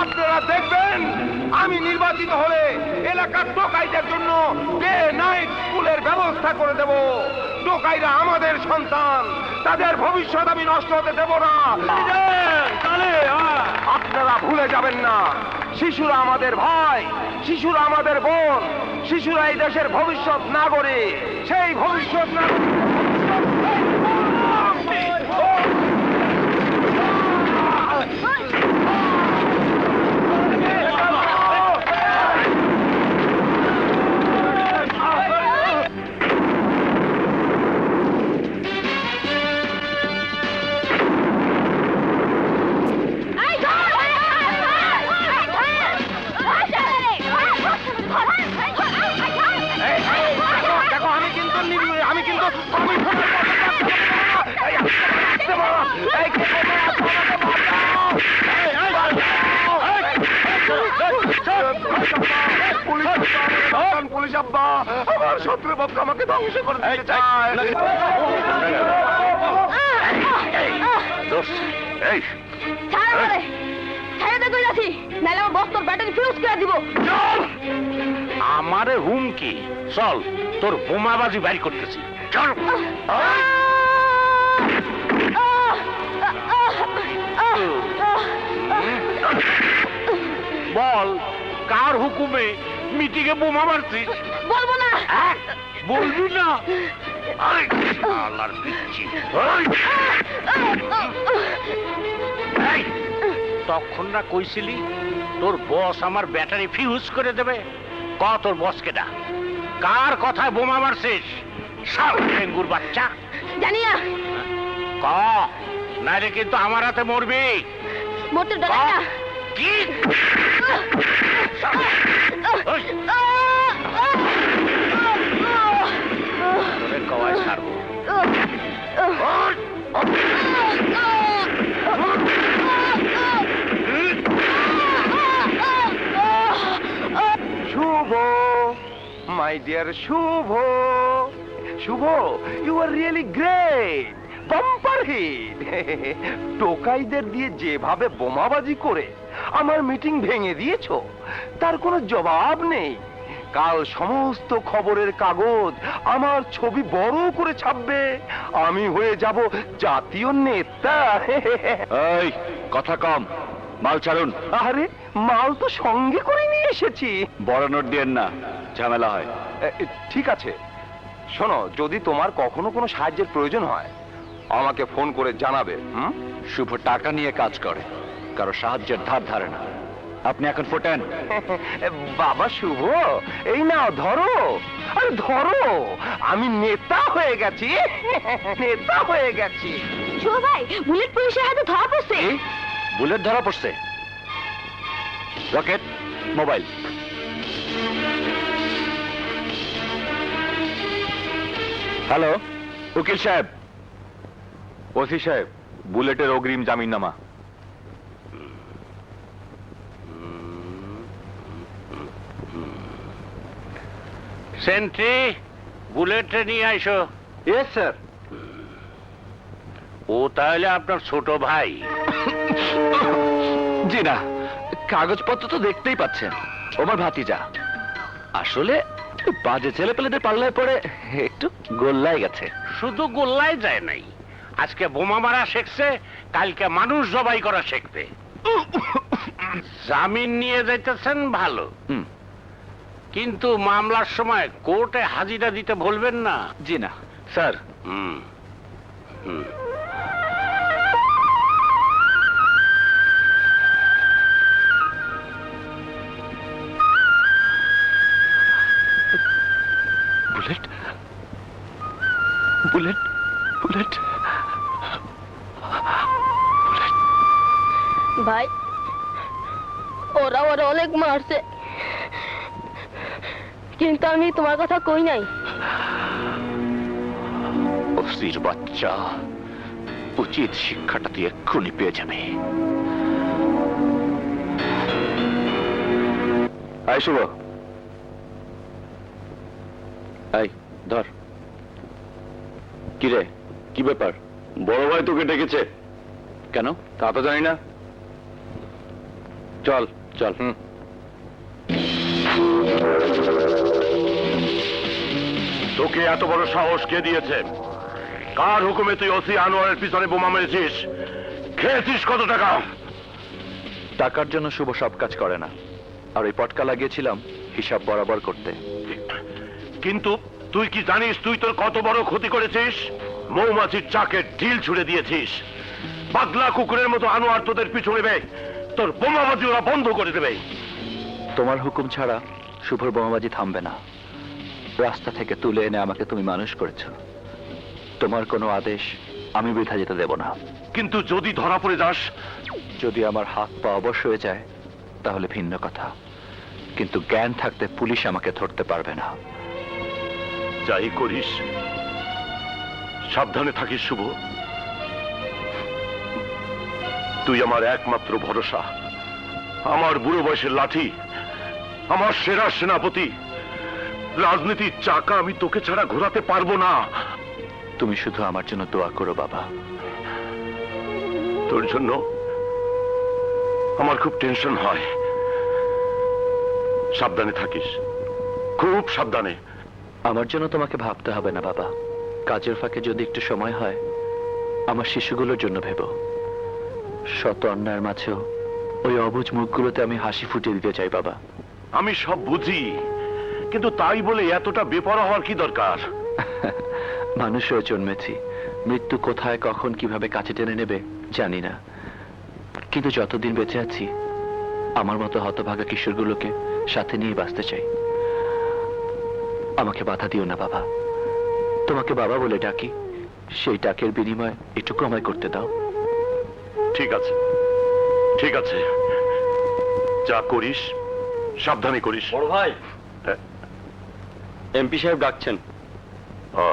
আপনারা দেখবেন আমি নির্বাচিত হলে এলাকার টোকাইদের জন্য ডে নাইট স্কুলের ব্যবস্থা করে দেব। টোকাইরা আমাদের সন্তান, তাদের ভবিষ্যৎ আমি নষ্ট হতে দেব না। আপনারা ভুলে যাবেন না, শিশুরা আমাদের ভাই, শিশুরা আমাদের বোন, শিশুরা এই দেশের ভবিষ্যৎ নাগরিক। সেই ভবিষ্যৎ নাগরিক পুলিশ আব্বা, আমার শত্রুপক্ষ আমাকে ধ্বংস করে দিতে চায়। আমারে হুমকি, চল তোর বোমাবাজি বাইর করতেছি, চল। বল, কার হুকুমে মিটিং এ বোমা মারছিস? বলবো না। বলবি না? শালার পিচ্চি। তখন না কইছিলি তোর বস আমার ব্যাটারি ফিউজ করে দেবে? ক তোর বস কেডা? কার কথায় বোমা মারছিস? সব ডেঙ্গুর বাচ্চা। জানি না। ক, নাইলে কিন্তু আমার হাতে মরবি। মরতে ডরাই না। কি? কওয়ায় ছাড়বো। Shubho, my dear Shubho, Shubho, you are really great, bumper hit. টোকাইদের দিয়ে যেভাবে বোমাবাজি করে আমার মিটিং ভেঙে দিয়েছো, তার কোনো জবাব নেই। কাল সমস্ত খবরের কাগজ আমার ছবি বড় করে ছাপবে, আমি হয়ে যাব জাতীয় নেতা। এই কথা কম, মাল ছাড়ুন। আরে মাল তো সঙ্গে করে নিয়ে এসেছি। বড় নোট দিয়েন না, ঝামেলা হয়। ঠিক আছে, শোনো, যদি তোমার কখনো কোনো সাহায্যের প্রয়োজন হয় আমাকে ফোন করে জানাবে। শুভ টাকা নিয়ে কাজ করে, কারো সাহায্যের ধার ধারে না। আপনি এখন ফোটেন। বাবা শুভ, এই নাও ধরো, আরে ধরো, আমি নেতা হয়ে গেছি, নেতা হয়ে গেছি। শুভ ভাই, বুলেট পুলিশের হাতে ধরা পড়ছে। বুলেট ধরা পড়ছে? Rocket, mobile. হ্যালো, উকিল সাহেব। ওসি সাহেব, বুলেটের অগ্রিম জামিননামা। সেন্ট্রি, বুলেটে নিয়ে আইসো। Yes sir. ও তাহলে আপনার ছোট ভাই? জি না, কাগজপত্র তো দেখতেই পাচ্ছেন, আমার ভাতিজা। আসলে বাজে ছেলে পেলেদের পাল্লায় পড়ে একটু গোল্লায় গেছে। শুধু গোল্লায় যায় নাই, আজকে বোমা মারা শিখছে, কালকে মানুষ জবাই করা শিখবে। জামিন নিয়ে যাইতেছেন ভালো, কিন্তু মামলার সময় কোর্টে হাজিরা দিতে ভুলবেন না। জি না স্যার। হুম হুম। Bullet, bullet, bullet, bullet. ভাই, ওরা অনেক মারছে, কিন্তু আমি তোমার কথা কই নাই। অস্থির বাচ্চা, উচিত শিক্ষাটা তুই এক্ষুনি পেয়ে যাবে। আয় শুভ, আয় ধর। কিরে, কি ব্যাপার? বড় ভাই তোকে ডেকেছে কেন? তা তো জানি না। চল চল। তোকে এত বড় সাহস কে দিয়েছে? কার হুকুমে তুই ওসি আনোয়ারের পিছনে বোমা মেরেছিস? খেয়েছিস কত টাকা? টাকার জন্য শুভ সব কাজ করে না, আর ওই পটকা লাগিয়েছিলাম হিসাব বরাবর করতে। কিন্তু তুই কি জানিস তুই তোর কত বড় ক্ষতি করেছিস? মৌমাছির চাকে ঢিল ছুড়ে দিয়েছিস। পাগলা কুকুরের মতো আনোয়ার তোদের পিছু নেবে, তোর বোমাবাজি ওরা বন্ধ করে দেবে। তোমার হুকুম ছাড়া শুভর বোমাবাজি থামবে না। রাস্তা থেকে তুলে এনে আমাকে তুমি মানুষ করেছো, তোমার কোনো আদেশ আমি বৃথা যেতে দেব না। কিন্তু যদি ধরা পড়ে যাস? যদি আমার হাত পা অবশ হয়ে যায় তাহলে ভিন্ন কথা, কিন্তু জ্ঞান থাকতে পুলিশ আমাকে ধরতে পারবে না। যাই করিস সাবধানে থাকিস শুভ। তুই আমার একমাত্র ভরসা, আমার বুড়ো বয়সের লাঠি, আমার সেরা সেনাপতি। রাজনীতির চাকা আমি তোকে ছাড়া ঘোরাতে পারবো না। তুমি শুধু আমার জন্য দোয়া করো বাবা। তোর জন্য আমার খুব টেনশন হয়। সাবধানে থাকিস, খুব সাবধানে। আমার জন্য তোমাকে ভাবতে হবে না বাবা। কাজের ফাঁকে যদি একটু সময় হয় আমার শিশুগুলোর জন্য ভেবো। শত অন্যায়ের মাঝেও ওই অবুঝ মুখগুলোতে আমি হাসি ফুটিয়ে দিতে চাই বাবা। আমি সব বুঝি, কিন্তু তাই বলে এতটা বেপরোয়া হওয়ার কি দরকার? মানুষ হয়ে জন্মেছি, মৃত্যু কোথায় কখন কিভাবে কাছে টেনে নেবে জানি না, কিন্তু যতদিন বেঁচে আছি আমার মতো হতভাগা কিশোরগুলোকে সাথে নিয়ে বাঁচতে চাই। আমাকে বাধা দিও না বাবা। তোমাকে বাবা বলে ডাকি, সেই ডাকের বিনিময়ে একটু কমাই করতে দাও। ঠিক আছে, ঠিক আছে, যা করিস সাবধানে করিস। বড় ভাই, হ্যাঁ। এমপি সাহেব ডাকছেন। ও,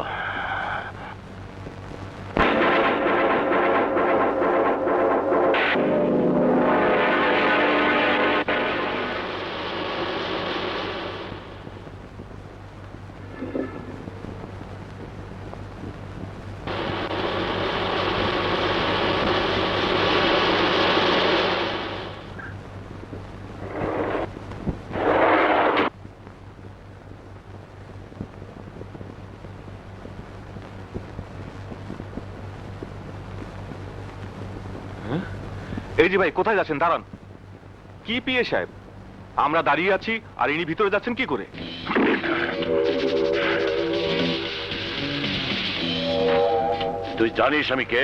এই যে ভাই, কোথায় যাচ্ছেন? দাঁড়ান। কি পিএ সাহেব, আমরা দাঁড়িয়ে আছি আর ইনি ভিতরে যাচ্ছেন কি করে? তুই জানিস আমি কে?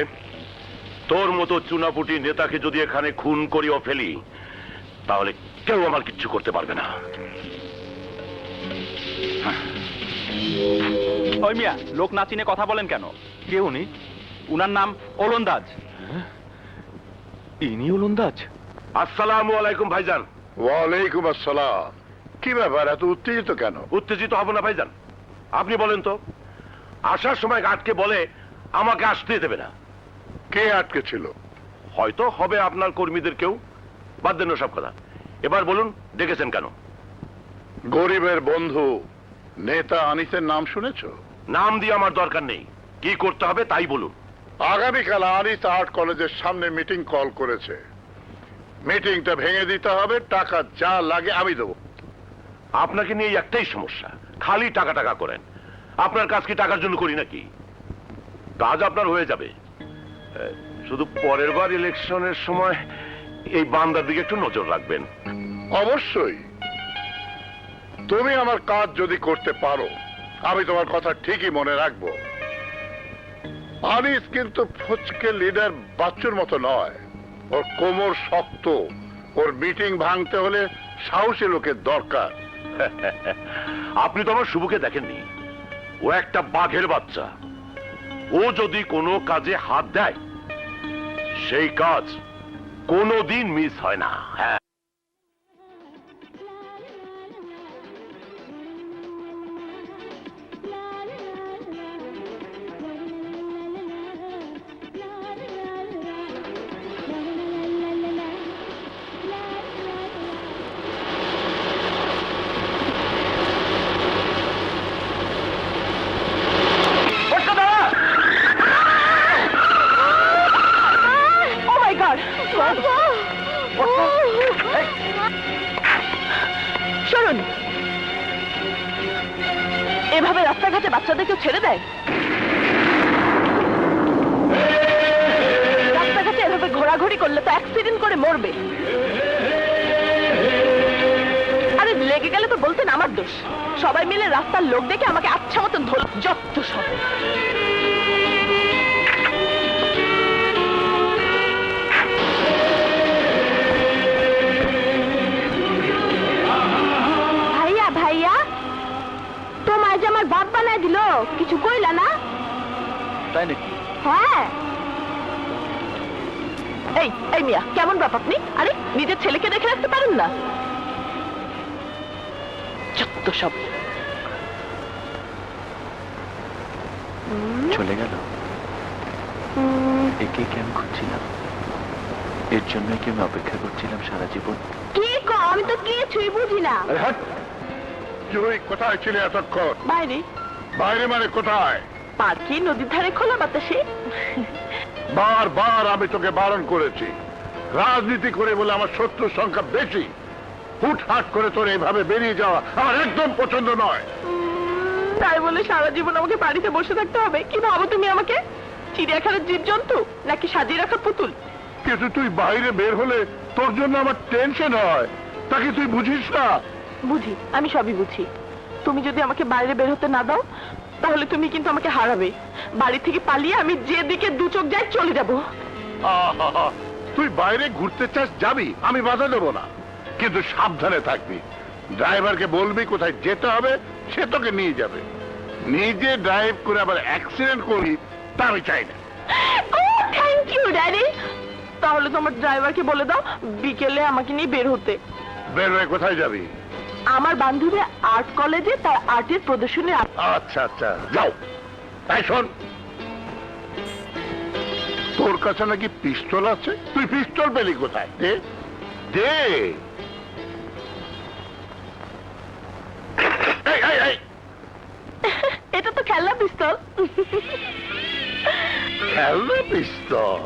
তোর মতো চুনাপুটি নেতাকে যদি এখানে খুন করিও ফেলি তাহলে কেউ আমার কিচ্ছু করতে পারবে না। ওই মিয়া, লোক না চিনে কথা বলেন কেন? কে উনি? উনার নাম ওলন্দাজ। ইনি ওলন্দাজ? আসসালামু আলাইকুম ভাইজান। ওয়ালাইকুম আসসালাম। কি ব্যাপার, এত উত্তেজিত কেন? উত্তেজিত হব না ভাইজান। আপনি বলেন তো, আসার সময় আটকে বলে আমাকে আসতে দেবে না। কে আটকে ছিল? হয়তো হবে আপনার কর্মীদের কেউ। বাদ দেন সব কথা। এবার বলুন ডেকেছেন কেন? গরিবের বন্ধু নেতা আনিসের নাম শুনেছো? নাম দিয়ে আমার দরকার নেই, কি করতে হবে তাই বলুন। আগামীকাল আনিস আর্ট কলেজের সামনে মিটিং কল করেছে। মিটিংটা ভেঙে দিতে হবে, টাকা যা লাগে আমি দেবো। আপনাকে নিয়ে একটাই সমস্যা, খালি টাকা টাকা করেন। আপনার কাজ কি টাকার জন্য করি নাকি? কাজ আপনার হয়ে যাবে। শুধু পরের বার ইলেকশনের সময় এই বান্দার দিকে একটু নজর রাখবেন। অবশ্যই। তুমি আমার কাজ যদি করতে পারো আমি তোমার কথা ঠিকই মনে রাখবো। আনিস কিন্তু ফচকে লিডার বাচ্চুর মতো নয়। ওর কোমর শক্ত। ওর মিটিং ভাঙতে হলে সাহসী লোকের দরকার। আপনি তো আমার শুভকে দেখেননি। ও একটা বাঘের বাচ্চা। ও যদি কোনো কাজে হাত দেয় সেই কাজ কোনোদিন মিস হয় না। হ্যাঁ, Oh my God! এভাবে রাস্তাঘাটে বাচ্চাদেরকে ছেড়ে দেয়? রাস্তাঘাটে এভাবে ঘোরাঘুরি করলে তো অ্যাক্সিডেন্ট করে মরবে। আরে লেগে গেলে তো বলতেন আমার দোষ। সবাই মিলে রাস্তার লোক দেখে আমাকে আচ্ছা মতন ধরল, যত সব। ভাইয়া ভাইয়া, তোমার যে আমার বাপ বানায় দিল, কিছু কইলা না? তাই নাকি? হ্যাঁ। এই এই মিয়া, কেমন বাপ আপনি? আরে নিজের ছেলেকে দেখে রাখতে পারেন না? যত সব। চলে গেল। একে কি আমি খুঁজছিলাম? এর জন্যই কি আমি অপেক্ষা করছিলাম সারা জীবন? কি কো? আমি তো কিছুই বুঝি না। আরে হাট! তুই কোথায় ছিলে এতক্ষণ? বাইরে বাইরে মানে কোথায়? পার্কে, নদীর ধারে, খোলা বাতাসে। বারবার আমি তোকে বারণ করেছি, রাজনীতি করে বলে আমার শত্রুর সংখ্যা বেশি। হুটহাট করে তোর এইভাবে বেরিয়ে যাওয়া আমার একদম পছন্দ নয়। তাই বলে সারা জীবন আমাকে বাড়িতে বসে থাকতে হবে? কি ভাবো তুমি আমাকে? চিড়িয়াখানার জীবজন্তু নাকি সাজিয়ে রাখা পুতুল? কিন্তু তুই বাইরে বের হলে তোর জন্য আমার টেনশন হয়, তাকে তুই বুঝিস না? বুঝি, আমি সবই বুঝি। তুমি যদি আমাকে বাইরে বের হতে না দাও, তাহলে তুমি কিন্তু আমাকে হারাবে। বাড়ি থেকে পালিয়ে আমি যেদিকে দু চোখ যাই চলে যাব। আহা! তুই বাইরে ঘুরতে চাস, যাবি, আমি বাধা দেবো না, কিন্তু সাবধানে থাকবি। ড্রাইভারকে বলবি কোথায় যেতে হবে, সে তোকে নিয়ে যাবে। নিজে ড্রাইভ করে আবার অ্যাক্সিডেন্ট করবি, তা আমি চাই না। ও থ্যাংক ইউ ড্যাডি। তাহলে তোমার ড্রাইভারকে বলে দাও বিকেলে আমাকে নিয়ে বের হতে। বের হয়ে কোথায় যাবি? আমার বান্ধবী আর্ট কলেজে তার আর্টের প্রদর্শনী। আচ্ছা আচ্ছা, যাও। তাই শোন, তোর কাছে নাকি পিস্তল আছে, তুই পিস্তল পেলি কোথায়? দে দে। এই, এই, এই, এটা তো খেলনা পিস্তল। খেলনা পিস্তল?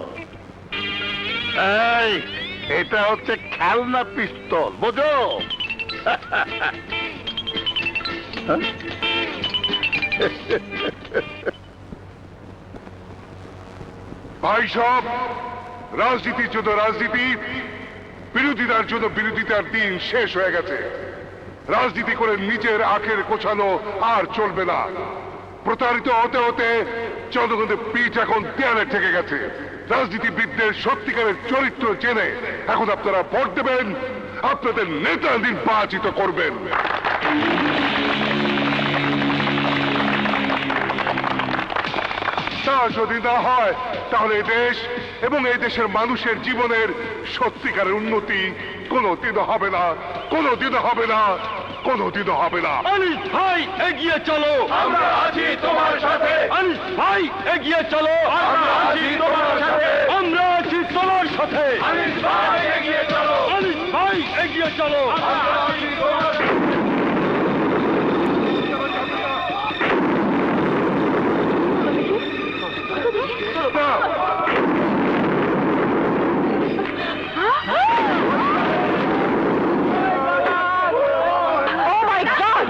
এই, এটা হচ্ছে খেলনা পিস্তল, বোঝো? হ্যাঁ? ভাই সব, রাজনীতির জন্য রাজনীতি, বিরোধিতার জন্য বিরোধিতার দিন শেষ হয়ে গেছে। রাজনীতি করে নিজের আখের গোছানো আর চলবে না। প্রতারিত হতে হতে জনগণের পিঠ এখন দেয়ালে ঠেকে গেছে। রাজনীতিবিদদের সত্যিকারের চরিত্র জেনে এখন আপনারা ভোট দেবেন, আপনাদের নেতা নির্বাচিত করবেন। তা যদি না হয়, তাহলে এই দেশ এবং এই দেশের মানুষের জীবনের সত্যিকারের উন্নতি কোনোদিনও হবে না, কোনোদিনও হবে না, কোনোদিনও হবে না। আনিস ভাই এগিয়ে চলো, আমরা আছি তোমার সাথে। আনিস ভাই এগিয়ে চলো, আমরা আছি তোমার সাথে। আমরা আছি তোমার সাথে। আনিস ভাই এগিয়ে চলো, আনিস ভাই এগিয়ে চলো। আমরা আছি তোমার সাথে। Oh my God!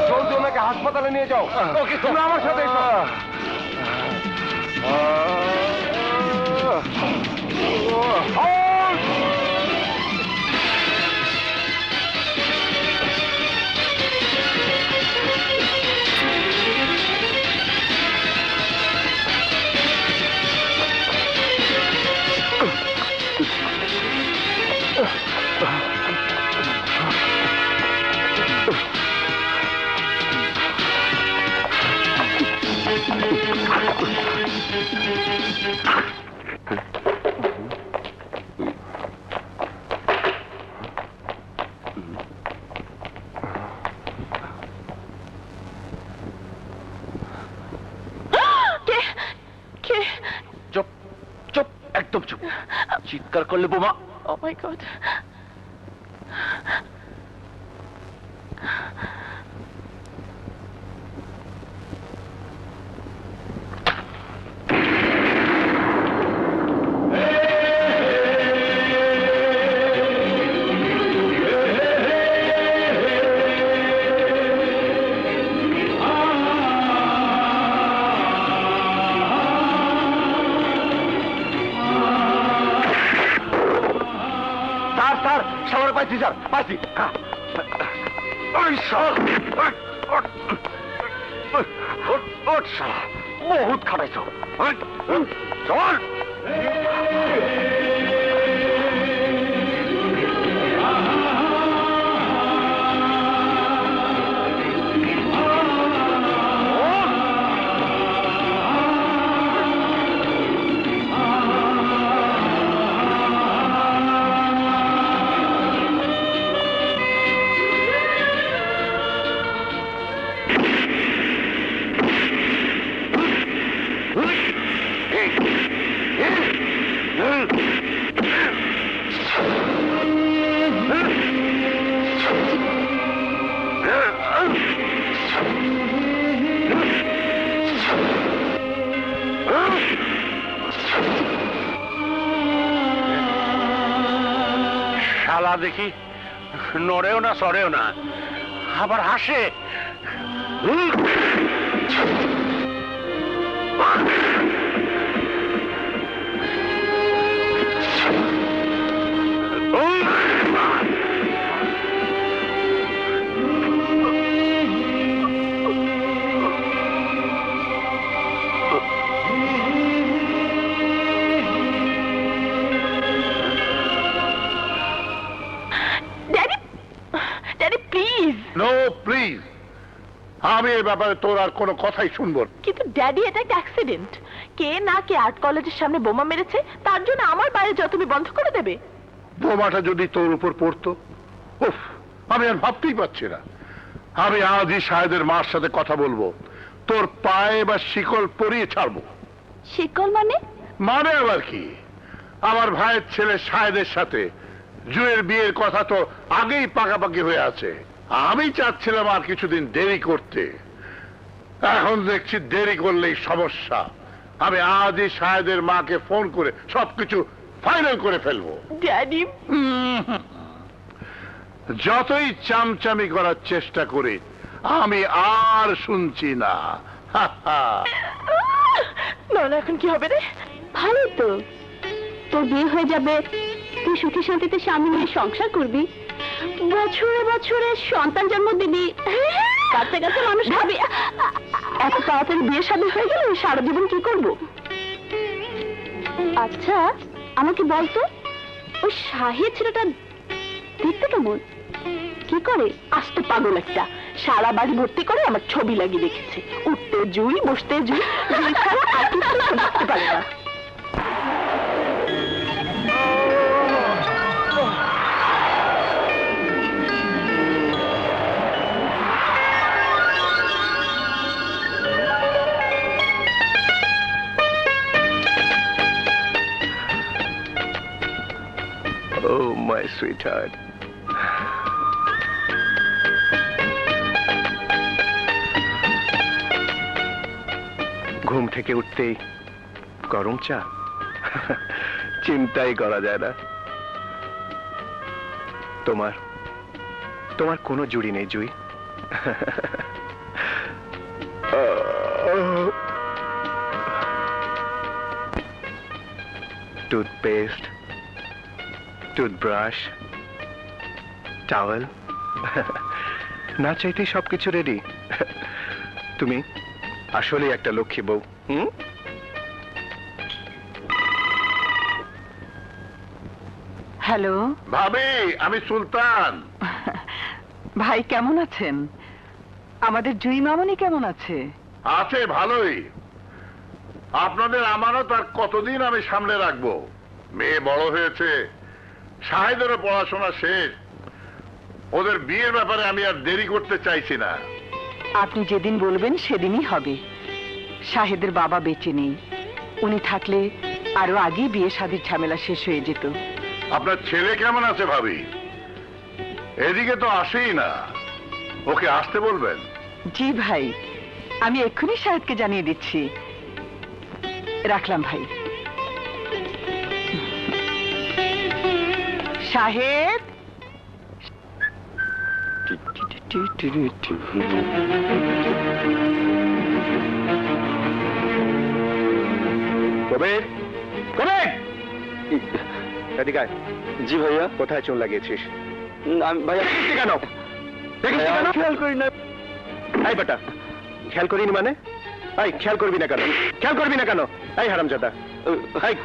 জলদি ওনাকে হাসপাতালে নিয়ে যাও। ওকে, তুমি আমার সাথে এসো। কে কে চুপ চুপ, একদম চুপ। চিৎকার করলে বোমা। ও মাই গড। স্যার স্যার, সামনে পাইছি স্যার, পাইছি। ওই স্যার, ওঠ শালা, বহুত খাটাইছ। চল। শালা দেখি নড়েও না সরেও না, আবার হাসে। Daddy, daddy please. No please, আমি এই ব্যাপারে তোর আর কোনো কথাই শুনবো না। কিন্তু ড্যাডি, এটা একটা অ্যাক্সিডেন্ট। কে না কে আর্ট কলেজের সামনে বোমা মেরেছে, তার জন্য আমার বাইরে যাও তুমি বন্ধ করে দেবে? বোমাটা যদি তোর উপর পড়তো, উফ, আমি আর ভাবতেই পারছি না। আমি আজই শাহেদের মার সাথে কথা বলবো, তোর পায়ে বা শিকল পরিয়ে ছাড়বো। শিকল মানে? মানে আবার কি, আমার ভাইয়ের ছেলে শাহেদের সাথে জুয়ের বিয়ের কথা তো আগেই পাকাপাকি হয়ে আছে। আমি চাচ্ছিলাম আর কিছুদিন দেরি করতে, এখন দেখছি দেরি করলেই সমস্যা। আমি আজই শাহেদের মাকে ফোন করে সবকিছু ফাইনাল করে ফেলবো। ড্যাডি, যতই চামচামি করার চেষ্টা করি, আমি আর শুনছি না। না না, এখন কি হবে রে? ভালোই তো, তোর বিয়ে হয়ে যাবে, তুই সুখে শান্তিতে স্বামী নিয়ে সংসার করবি, বছরে বছরে সন্তান জন্ম দিবি, কাছে কাছে মানুষ ভাবি। এত তাড়াতাড়ি বিয়ে শাদী হয়ে গেলে সারা জীবন কি করব? আচ্ছা আমাকে বলতো, ওই শাহিদ ছেলেটা দেখতে কেমন, কি করে? আস্ত পাগল একটা, সারা বাড়ি ভর্তি করে আমার ছবি লাগিয়ে রেখেছে। উঠতে জুই, বসতে জুই, জুই ছাড়া আর কিছু দেখতে পারে না। Oh, my sweetheart. ঘুম থেকে উঠতেই গরম চা, চিন্তাই করা যায় না। তোমার তোমার কোনো জুড়ি নেই জুই। টুথপেস্ট, টুথব্রাশ, টাওয়েল, না চাইতেই সবকিছু রেডি। তুমি আসলেই একটা লক্ষ্মী বউ। হ্যালো ভাবি, আমি সুলতান। ভাই, কেমন আছেন? আমাদের জুই মামনি কেমন আছে? আছে ভালোই। আপনাদের আমানত আর কতদিন আমি সামনে রাখবো? মেয়ে বড় হয়েছে, শাহেদেরও পড়াশোনা শেষ। ওদের বিয়ের ব্যাপারে আমি আর দেরি করতে চাইছি না। আপনি যেদিন বলবেন সেদিনই হবে। শাহেদের বাবা বেঁচে নেই, উনি থাকলে আরো আগেই বিয়ে শাদীর ঝামেলা শেষ হয়ে যেত। আপনার ছেলে কেমন আছে ভাবি? এদিকে তো আসেই না, ওকে আসতে বলবেন। জি ভাই, আমি এক্ষুনি শাহেদকে জানিয়ে দিচ্ছি। রাখলাম ভাই। শাহেদ, কবির, কবির, এদিকে আয়। জি ভাইয়া। কোথায় চুন লাগিয়েছিস? আমি ভাইয়া দেখিস কেন? দেখিস কেন? খেয়াল করি না। এই বেটা, খেয়াল করিনি মানে? এই খেয়াল করবি না কেন? খেয়াল করবি না কেন? এই হারামজাদা, এই,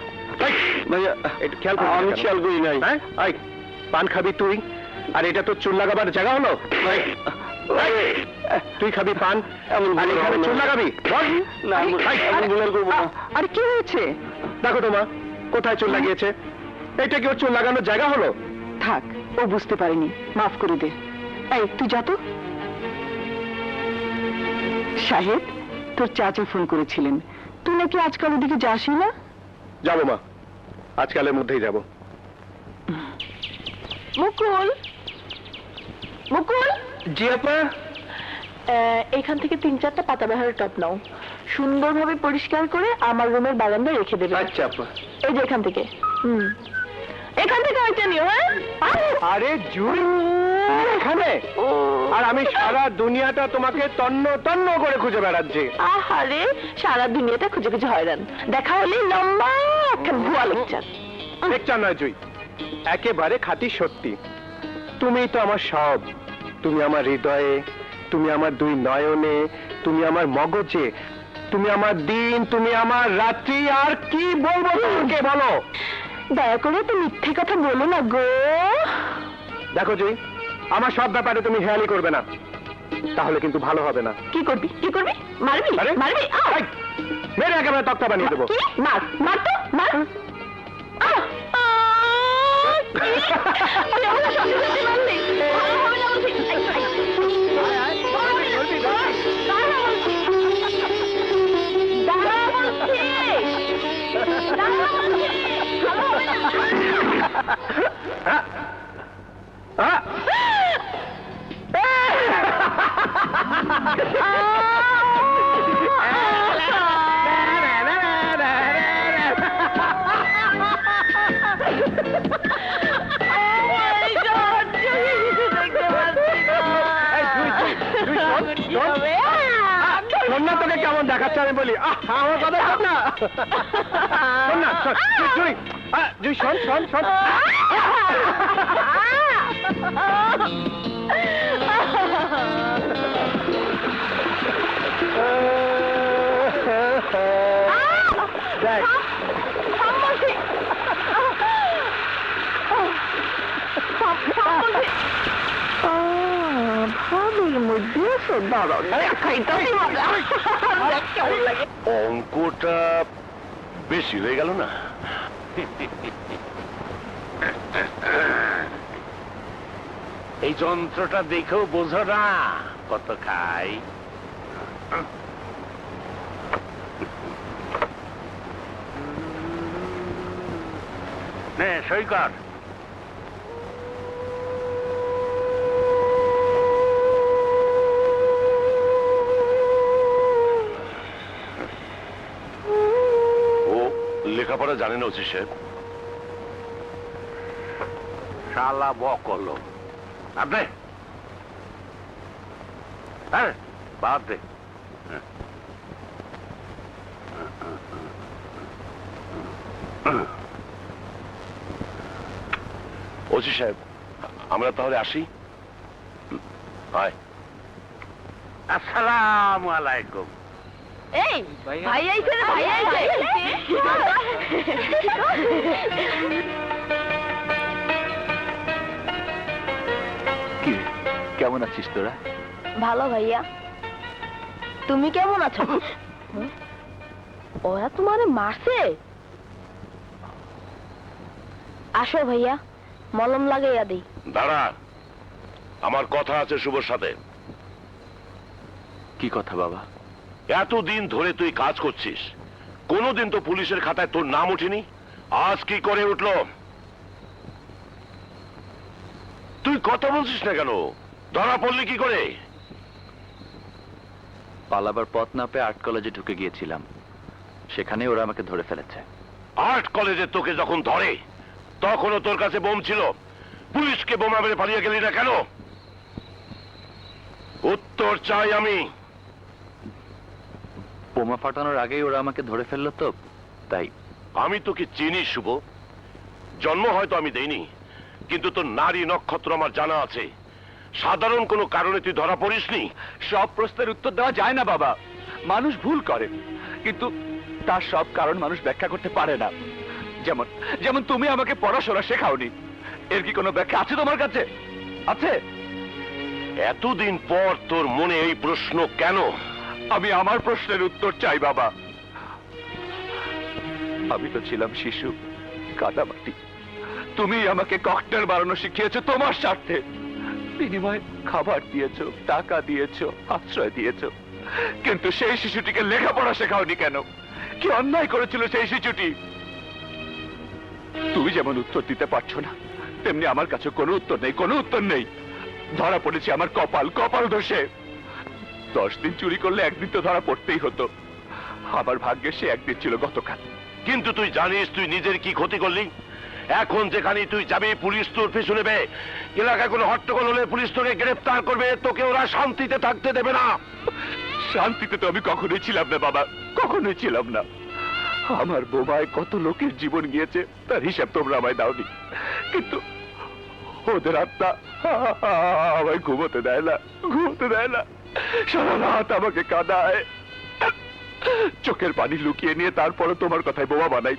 এই, ভাইয়া একটু খেয়াল করবি না আমি কেন? খেয়াল করি নাই। হ্যাঁ, এই, পান খাবি তুই, আর এটা তো চুন লাগাবার জায়গা হলো? এই, এই, তুই খাবি পান, এমন আর ভুল এখানে হবে না। চুন লাগাবি? বল। না, আমি ভুল আর করবো না। আর কি হয়েছে? দেখো তোমা, কোথায় চুন লাগিয়েছে? এটা কি ওর চুন লাগানোর জায়গা হলো? থাক, ও বুঝতে পারেনি, মাফ করে দে। এই তুই যা তো। শাহেদ, তোর চাচা ফোন করেছিলেন, তুই নাকি আজকাল ওদিকে যাসই না? যাবো মা, আজকালের মধ্যেই যাবো। মুকুল, মুকুল, জি আপা। এখান থেকে 3-4টা পাতাবাহারের টপ নাও, সুন্দরভাবে পরিষ্কার করে আমার রুমের বারান্দায় রেখে দেবে। আচ্ছা আপা। এই যে এখান থেকে। এখান থেকে ওইটা নিও। হ্যাঁ, আরে জুই, এখানে? আর আমি সারা দুনিয়াটা তোমাকে তন্ন তন্ন করে খুঁজে বেড়াচ্ছি। আহারে, সারা দুনিয়াটা খুঁজে খুঁজে হয়রান, দেখা হলেই লম্বা একটা ভুয়া লেকচার। লেকচার নয় জুই, একেবারে খাঁটি সত্যি। তুমি তো আমার সব। তুমি আমার হৃদয়ে, তুমি আমার দুই নয়নে, তুমি আমার মগজে, তুমি আমার দিন, তুমি আমার রাত্রি। আর কি বলবো তোমাকে, বলো? দয়া করে তো মিথ্যে কথা বলো না গো। দেখো জুই, আমার সব ব্যাপারে তুমি হেয়ালি করবে না, তাহলে কিন্তু ভালো হবে না। কি করবি, কি করবি? মারবি, আরে, মারবি? এই, মেরে একেবারে তক্তা বানিয়ে দেবো। কি? মার, মার তো, মার। তুই আমাকে সত্যি সত্যি মারলি? ভালো হবে না বলছি। দাঁড়া বলছি। দাঁড়া বলছি। ভালো হবে না। তোকে কেমন দেখাচ্ছে আমি বলি। আমার কথা শোন না, শোন না, শোন, জুই, জুই, শোন, শোন, শোন। দেখ, ভাবির মধ্যে দাঁড়াও, খাইতে মজা। কেমন লাগে? অঙ্কটা বেশি হয়ে গেল না? এই যন্ত্রটা দেখেও বোঝো না কত খাই। নে সই কর। ও লেখাপড়া জানে না ওসি সাহেব। শালা বকলো। আপনি হ্যাঁ বাদ দে। ওসি সাহেব, আমরা তাহলে আসি? হায়, আসসালামু আলাইকুম। এই ভাই আইছে রে, ভাই আইছে। কি রে, কেমন আছিস তোরা? ভালো ভাইয়া, তুমি কেমন আছো? ওরা তোমারে মারছে? আসো ভাইয়া, মলম লাগাইয়া দেই। দাঁড়া, আমার কথা আছে শুভর সাথে। কি কথা বাবা? এতদিন ধরে তুই কাজ করছিস, কোনোদিন তো পুলিশের খাতায় তোর নাম ওঠেনি, আজ কি করে উঠলো? তুই কথা বলছিস না কেন? ধরা পড়লি কি করে? পালাবার পথ না পেয়ে আর্ট কলেজে ঢুকে গিয়েছিলাম, সেখানে ওরা আমাকে ধরে ফেলেছে। আর্ট কলেজে তোকে যখন ধরে তখনও তোর কাছে বোম ছিল, পুলিশকে বোমা মেরে পালিয়ে গেলি না কেন? উত্তর চাই আমি। বোমা ফাটানোর আগেই ওরা আমাকে ধরে ফেললো তো, তাই। আমি তোকে চিনি শুভ, জন্ম হয়তো আমি দেইনি, কিন্তু তোর নারী নক্ষত্র আমার জানা আছে। সাধারণ কোনো কারণে তুই ধরা পড়িসনি। সব প্রশ্নের উত্তর দেওয়া যায় না বাবা, মানুষ ভুল করে, কিন্তু তার সব কারণ মানুষ ব্যাখ্যা করতে পারে না। যেমন যেমন তুমি আমাকে পড়াশোনা শেখাওনি, এর কি কোনো ব্যাখ্যা আছে তোমার কাছে? আছে? এতদিন পর তোর মনে এই প্রশ্ন কেন? আমি আমার প্রশ্নের উত্তর চাই বাবা। আমি তো ছিলাম শিশু, কাদামাটি। তুমি আমাকে ককটেল বানানো শিখিয়েছো তোমার স্বার্থে, বিনিময়ে খাবার দিয়েছো, টাকা দিয়েছো, আশ্রয় দিয়েছো, কিন্তু সেই শিশুটিকে লেখাপড়া শেখাওনি কেন? কি অন্যায় করেছিল সেই শিশুটি? তুমি যেমন উত্তর দিতে পারছো না, তেমনি আমার কাছে কোনো উত্তর নেই, কোনো উত্তর নেই। ধরা পড়েছে আমার কপাল দোষে। 10 দিন চুরি করলে একদিন তো ধরা পড়তেই হতো, আমার ভাগ্যে সে একদিন ছিল গতকাল। কিন্তু তুই জানিস তুই নিজের কি ক্ষতি করলি? এখন যেখানে তুই যাবি পুলিশ তোর পিছু নেবে, এলাকায় কোনো হট্টগোল হলে পুলিশ তোকে গ্রেফতার করবে, তোকে ওরা শান্তিতে থাকতে দেবে না। শান্তিতে তো আমি কখনোই ছিলাম না বাবা, কখনোই ছিলাম না। আমার বোমায় কত লোকের জীবন গিয়েছে তার হিসাব তোমরা আমায় দাওনি, কিন্তু ওদের আত্মা আমায় ঘুমোতে দেয় না, ঘুমোতে দেয় না। সারা রাত আমাকে কাঁদায়, চোখের পানি লুকিয়ে নিয়ে তারপরে তোমার কথায় বোমা বানাই।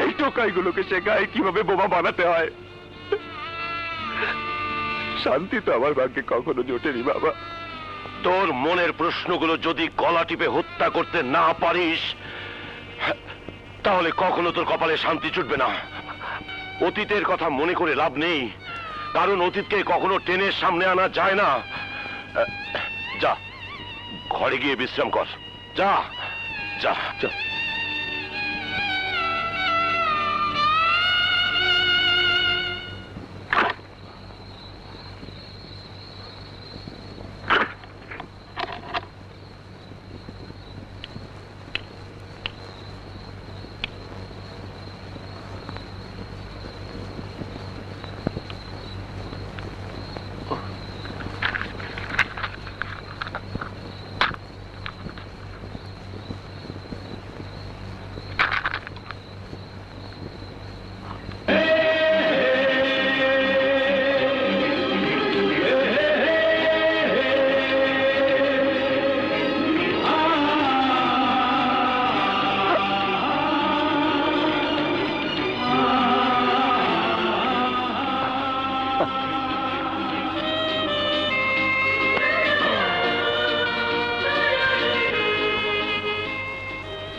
এই টোকাইগুলোকে শেখায় কিভাবে বোমা বানাতে হয়। শান্তি তো আমার ভাগ্যে কখনো জোটেনি বাবা। তোর মনের প্রশ্নগুলো যদি গলা টিপে হত্যা করতে না পারিস, তাহলে কখনো তোর কপালে শান্তি জুটবে না। অতীতের কথা মনে করে লাভ নেই, কারণ অতীতকে কখনো টেনের সামনে আনা যায় না। যা, ঘরে গিয়ে বিশ্রাম কর, যা যা যা।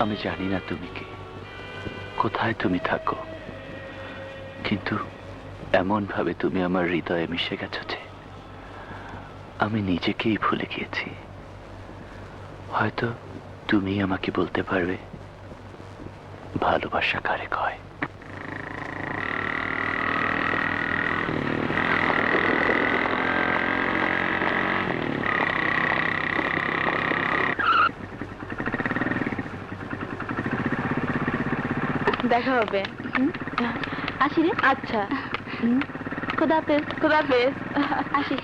আমি জানি না তুমি কে, কোথায় তুমি থাকো, কিন্তু এমন ভাবে তুমি আমার হৃদয়ে মিশে গেছো যে আমি নিজেকেই ভুলে গিয়েছি। হয়তো তুমি আমাকে বলতে পারবে ভালোবাসা কারে কয়। দেখা হবে। আসি রে। আচ্ছা, খোদা হাফেজ। খোদা হাফেজ। আসি।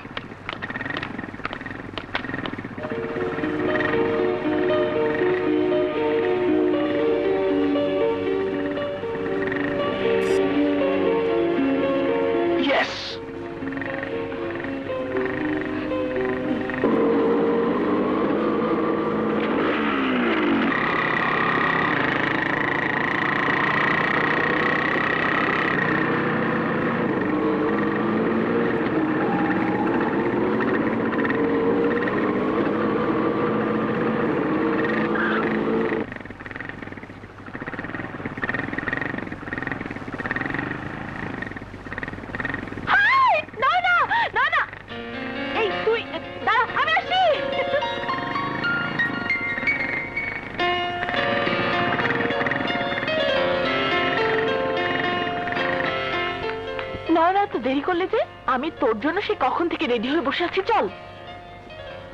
করলে যে? আমি তোর জন্য সে কখন থেকে রেডি হয়ে বসে আছি, চল।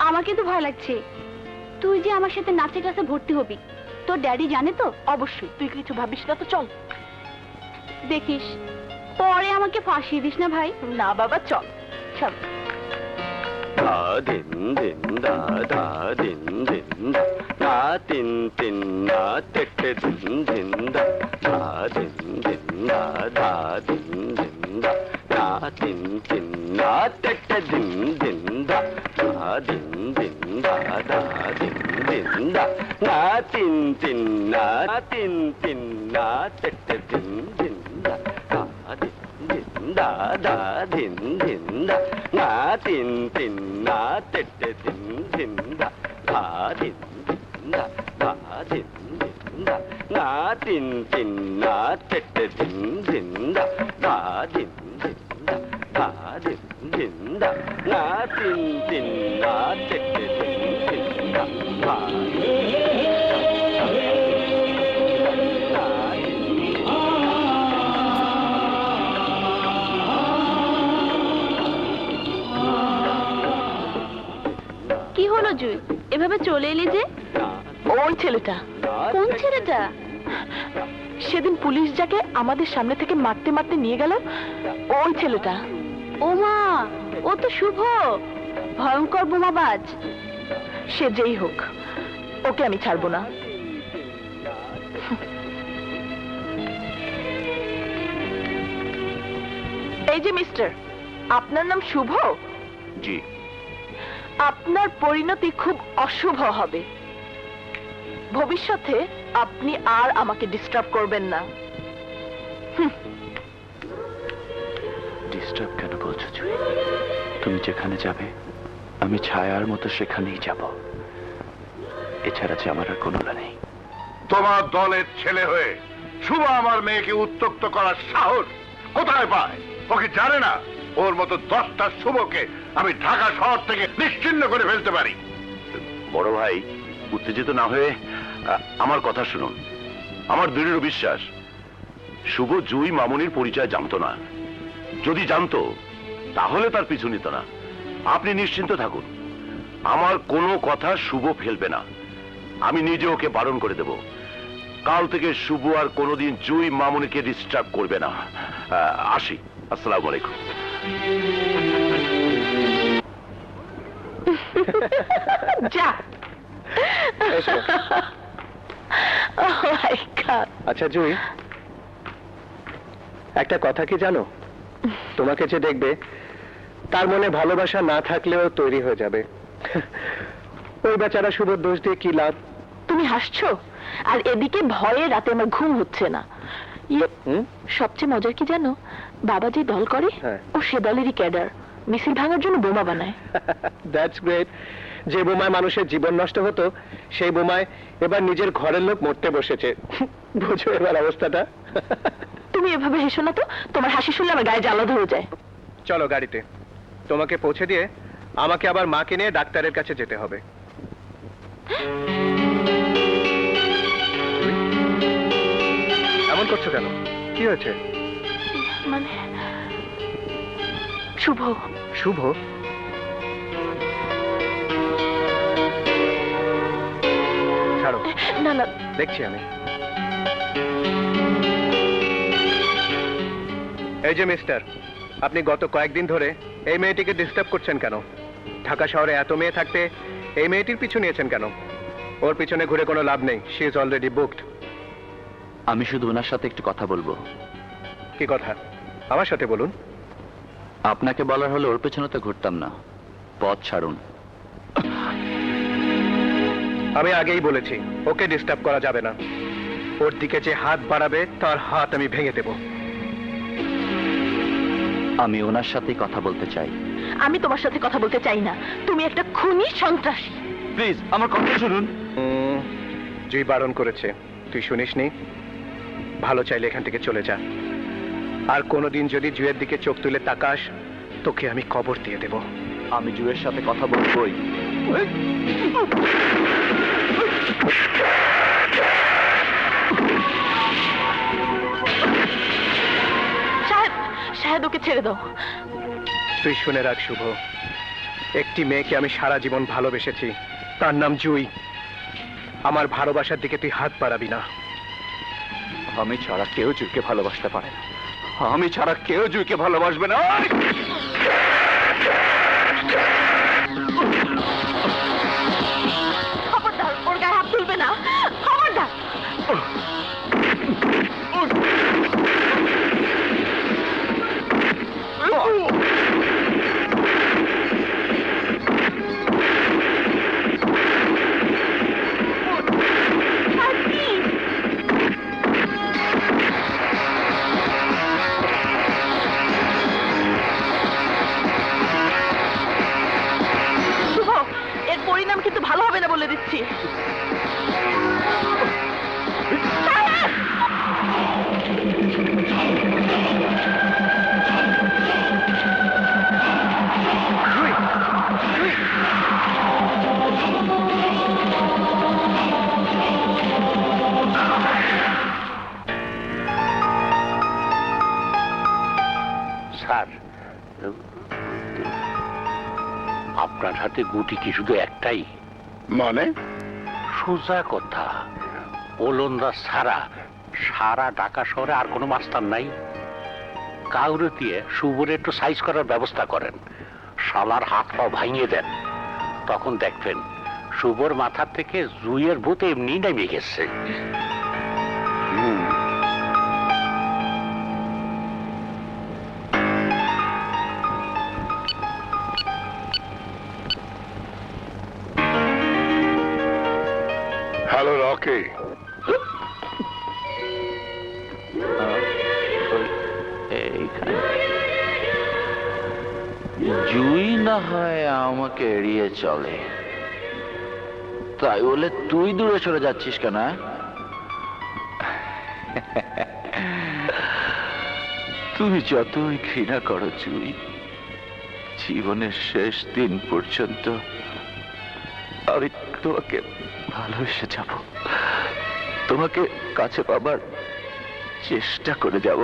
আমার কিন্তু ভয় লাগছে। তুই যে আমার সাথে নাচে ক্লাসে ভর্তি হবি, তোর ড্যাডি জানে তো? অবশ্যই, তুই কিছু ভাবিস না তো, চল। দেখিস পরে আমাকে ফাঁসিয়ে দিস না ভাই। না বাবা, চল চল। ধা দিন দিন ধা ধা দিন দিন ধা ধা তিন তিন না তেটে দিন দিন ধা ধা দিন দিন ধা ধা দিন দিন ধা ধা তিন তিন না তেটে দিন দিন ধা ধা দিন দিন ধা ধা দিন দিন ধা না তিন তিন না তিন তিন না তেটে দিন দিন ধা ধা দিন দিন ধা ধা দিন দিন ধা না তিন তিন না তেটে দিন দিন ধা ধা দিন দিন ধা ধা দিন দিন ধা না তিন তিন না তেটে দিন দিন ধা ধা দিন দিন ধা ধা দিন দিন ধা না তিন তিন না তেটে দিন দিন ধা ধা কি হলো জুই, এভাবে চলে এলি যে? ওই ছেলেটা। কোন ছেলেটা? সেদিন পুলিশ যাকে আমাদের সামনে থেকে মারতে মারতে নিয়ে গেল, ওই ছেলেটা। ও মা, ও তো শুভ, ভয়ঙ্কর বোমাবাজ। সে যেই হোক, ওকে আমি ছাড়বো না। এই যে মিস্টার, আপনার নাম শুভ? জি। আপনার পরিণতি খুব অশুভ হবে। ভবিষ্যতে আপনি আর আমাকে ডিস্টার্ব করবেন না। ডিস্টার্ব কেন বলছো জুই? তুমি যেখানে যাবে আমি ছায়ার মতো সেখানেই যাব। এছাড়া যে আমার আর কোনো নেই। তোমার দলের ছেলে হয়ে শুভ আমার মেয়েকে উত্ত্যক্ত করার সাহস কোথায় পায়? ওকে জানে না ওর মতো 10টা শুভকে আমি ঢাকা শহর থেকে নিশ্চিহ্ন করে ফেলতে পারি? বড় ভাই, উত্তেজিত না হয়ে আমার কথা শুনুন। আমার দৃঢ় বিশ্বাস শুভ জুই মামুনির পরিচয় জানতো না। যদি জানতো তাহলে তার পিছু নিত না। আপনি নিশ্চিন্ত থাকুন, আমার কোনো কথা শুভ ফেলবে না। আমি নিজে ওকে বারণ করে দেব। কাল থেকে শুভ আর কোনোদিন জুই মামুনিকে ডিস্টার্ব করবে না। আসি, আসসালামু আলাইকুম। যা। Oh my God! আচ্ছা জুই, একটা কথা কি জানো? তোমাকে যে দেখবে তার মনে ভালোবাসা না থাকলেও তৈরি হয়ে যাবে। ওই বেচারা শুভ দোষ দিয়ে কি লাভ? তুমি হাসছো, আর এদিকে ভয়ে রাতে আমার ঘুম হচ্ছে না। সবচেয়ে মজার কি জানো? বাবা যে দল করে, হ্যাঁ। ও সে দলেরই ক্যাডার। মিছিল ভাঙার জন্য বোমা বানায়। That's great. যে বোমায় মানুষের জীবন নষ্ট হতো, সেই বোমায় এবার নিজের ঘরের লোক মরতে বসেছে। বুঝো এবার অবস্থাটা? তুমি এভাবে হেসো না তো, তোমার হাসি শুনলে আমার গায়ে জ্বালা ধরে যায়। চলো গাড়িতে, তোমাকে পৌঁছে দিয়ে আমাকে আবার মাকে নিয়ে ডাক্তারের কাছে যেতে হবে। এমন করছো কেন? কি হয়েছে? মানে শুভ। শুভ? ছাড়ো, না না, দেখছি আমি। এই যে মিস্টার, আপনি গত কয়েকদিন ধরে এই মেয়েটিকে ডিস্টার্ব করছেন কেন? ঢাকা শহরে এত মেয়ে থাকতে এই মেয়েটির পিছু নিয়েছেন কেন? ওর পিছনে ঘুরে কোনো লাভ নেই। She is already booked. আমি শুধু ওনার সাথে একটু কথা বলবো। কি কথা? আমার সাথে বলুন। আপনাকে বলার হলে ওর পেছনে তো ঘুরতাম না। পথ ছাড়ুন। আমি আগেই বলেছি ওকে ডিস্টার্ব করা যাবে না। ওর দিকে যে হাত বাড়াবে তার হাত আমি ভেঙে দেব। আমি ওনার সাথেই কথা বলতে চাই। আমি তোমার সাথে কথা বলতে চাই না। তুমি একটা খুনি, সন্ত্রাসী। প্লিজ আমার কথা শুনুন। জুই বারণ করেছে, তুই শুনিসনি? ভালো চাইলে এখান থেকে চলে যা। আর কোনোদিন যদি জুয়ের দিকে চোখ তুলে তাকাস, তোকে আমি কবর দিয়ে দেব। আমি জুয়ের সাথে কথা বলবোই। সাহেব, শাহেদ, ওকে ছেড়ে দাও। তুই শুনে রাখ শুভ, একটি মেয়েকে আমি সারা জীবন ভালোবেসেছি, তার নাম জুই। আমার ভালোবাসার দিকে তুই হাত বাড়াবি না। আমি ছাড়া কেউ জুইকে ভালোবাসতে পারে না, আমি ছাড়া কেউ জুইকে ভালোবাসবে না। খবরদার, ওর গায়ে হাত তুলবে না, খবরদার। শুভ, এর পরিণাম কিন্তু ভালো হবে না বলে দিচ্ছি। স্যার, আপনার হাতে গুটি কি শুধু একটাই? মানে সোজা কথা, ওলন্দাজ ছাড়া সারা ঢাকা শহরে আর কোনো মাস্টার নাই? কাউরে দিয়ে শুভরে একটু সাইজ করার ব্যবস্থা করেন, শালার হাত পা ভাঙিয়ে দেন, তখন দেখবেন শুভর মাথার থেকে জুইয়ের ভূত এমনি নেমে গেছে। হ্যালো রকি, জুই না হয় আমাকে এড়িয়ে চলে, তাই বলে তুই দূরে সরে যাচ্ছিস কেন? তুমি যতই ঘৃণা করো জুই, জীবনের শেষ দিন পর্যন্ত আমি তোমাকে ভালোবেসে যাব, তোমাকে কাছে পাবার চেষ্টা করে যাব।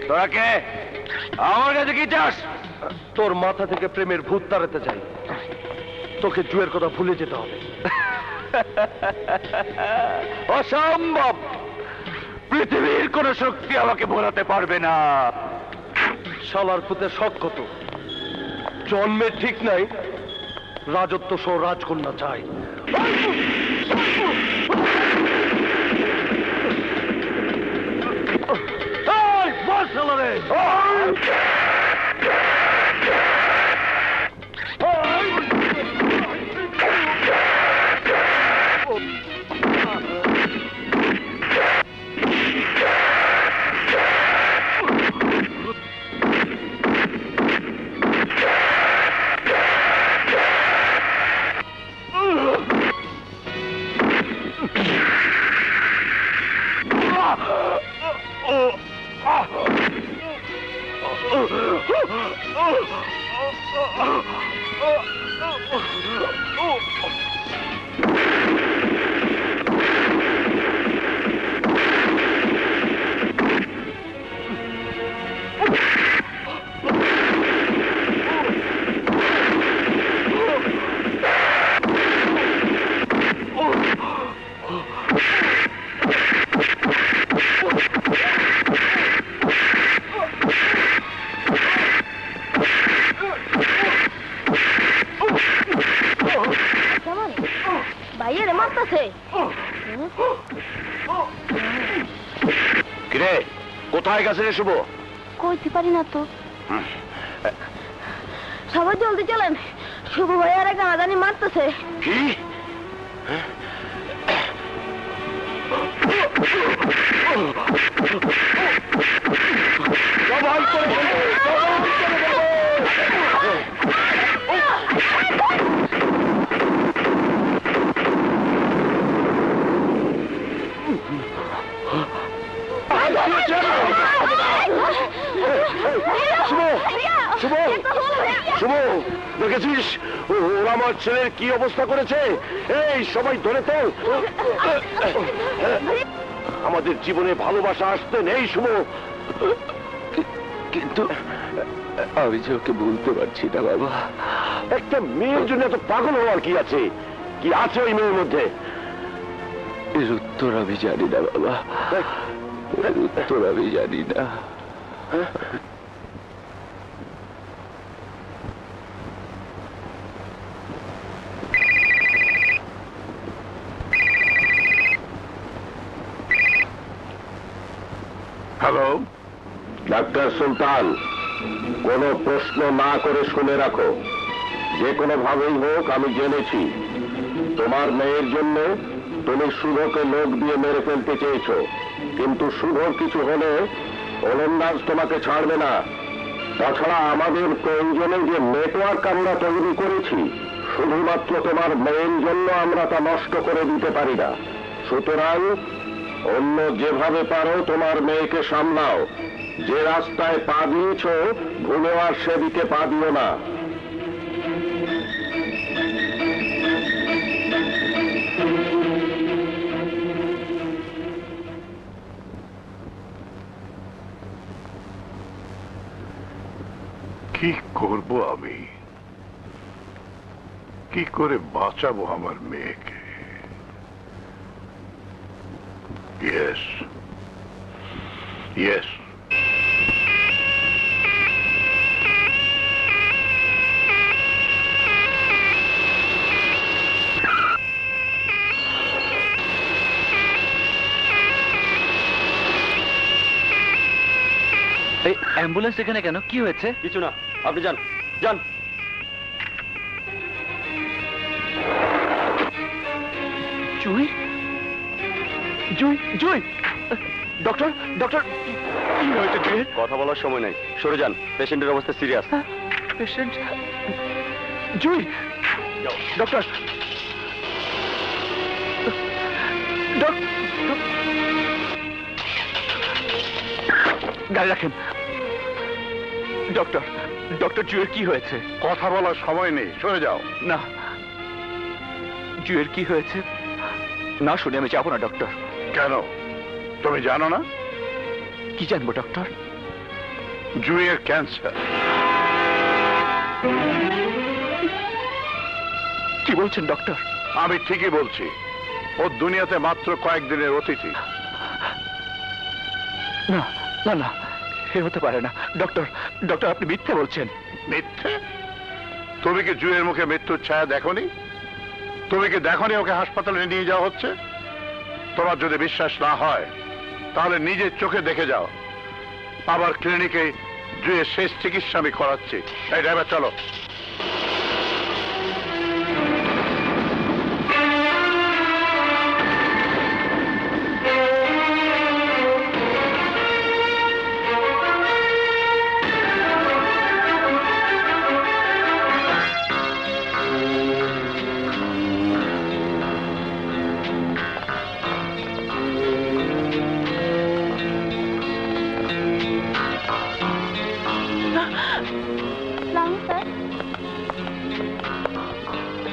তোরা কে? আমার কাছে কি চাস? তোর মাথা থেকে প্রেমের ভূত তাড়াতে চাই, তোকে জুয়ের কথা ভুলে যেতে হবে। অসম্ভব, পৃথিবীর কোন শক্তি আমাকে ভোলাতে পারবে না। শালার পুতে শখ কত, জন্মের ঠিক নাই, রাজত্ব সহ রাজকন্যা চাই। বল শালারে! ভাইয়ের মারতেছে। কিরে, কোথায় গেছে রে শুভ? কইতে পারি না তো। সবাই জলদি চলেন, শুভ ভাইয়ার গানাদানি মারতেছে। কি? শুভ শুভ দেখেছিস ওরা আমার ছেলের কি অবস্থা করেছে? এই সবাই ধরে তো। আমাদের জীবনে ভালোবাসা আসতে নেই শুভ, কিন্তু আমি যে ওকে বলতে পারছি না বাবা। একটা মেয়ের জন্য এত পাগল হওয়ার কি আছে? কি আছে ওই মেয়ের মধ্যে? এর উত্তর আমি জানি না বাবা, এর উত্তর আমি জানি না। হ্যালো, ডাক্তার সুলতান, কোনো প্রশ্ন না করে শুনে রাখো। যে কোনো ভাবেই হোক আমি জেনেছি তোমার মেয়ের জন্য তুমি শুভকে লোক দিয়ে মেরে ফেলতে চেয়েছো, কিন্তু শুভর কিছু হলে ওলন্দাজ তোমাকে ছাড়বে না। তাছাড়া আমাদের প্রয়োজনে যে নেটওয়ার্ক আমরা তৈরি করেছি, শুধুমাত্র তোমার মেয়ের জন্য আমরা তা নষ্ট করে দিতে পারি না। সুতরাং অন্য যেভাবে পারো তোমার মেয়েকে সামলাও। যে রাস্তায় পা দিয়েছ ভুলেও আর সেদিকে পা দিও না। কি করব আমি? কি করে বাঁচাবো আমার মেয়েকে? ইয়েস ইয়েস, এই অ্যাম্বুলেন্স এখানে কেন? কি হয়েছে? কিছু না, আপনি যান যান। জুই, জুই, জুই! ডক্টর, ডক্টর, কি হয়েছে জুয়ের? কথা বলার সময় নেই, সরে যান, পেশেন্টের অবস্থা সিরিয়াস। পেশেন্ট জুই, ডক্টর, গাড়ি রাখেন। ডক্টর, ডক্টর, জুয়ের কি হয়েছে? কথা বলার সময় নেই, সরে যাও। না, জুয়ের কি হয়েছে না শুনে আমি যাবো না ডক্টর। কেন, তুমি জানো না? কি জানবো ডক্টর? জুয়ের ক্যান্সার। কি বলছেন ডক্টর? আমি ঠিকই বলছি, ও দুনিয়াতে মাত্র কয়েকদিনের অতিথি। না না না, এ হতে পারে না ডক্টর। ডক্টর, আপনি মিথ্যে বলছেন। মিথ্যে? তুমি কি জুয়ের মুখে মৃত্যুর ছায়া দেখোনি? তুমি কি দেখোনি ওকে হাসপাতালে নিয়ে যাওয়া হচ্ছে? তোমার যদি বিশ্বাস না হয় তাহলে নিজের চোখে দেখে যাও। আবার ক্লিনিকে জুয়ের শেষ চিকিৎসা আমি করাচ্ছি। এই ড্রাইভার, চলো।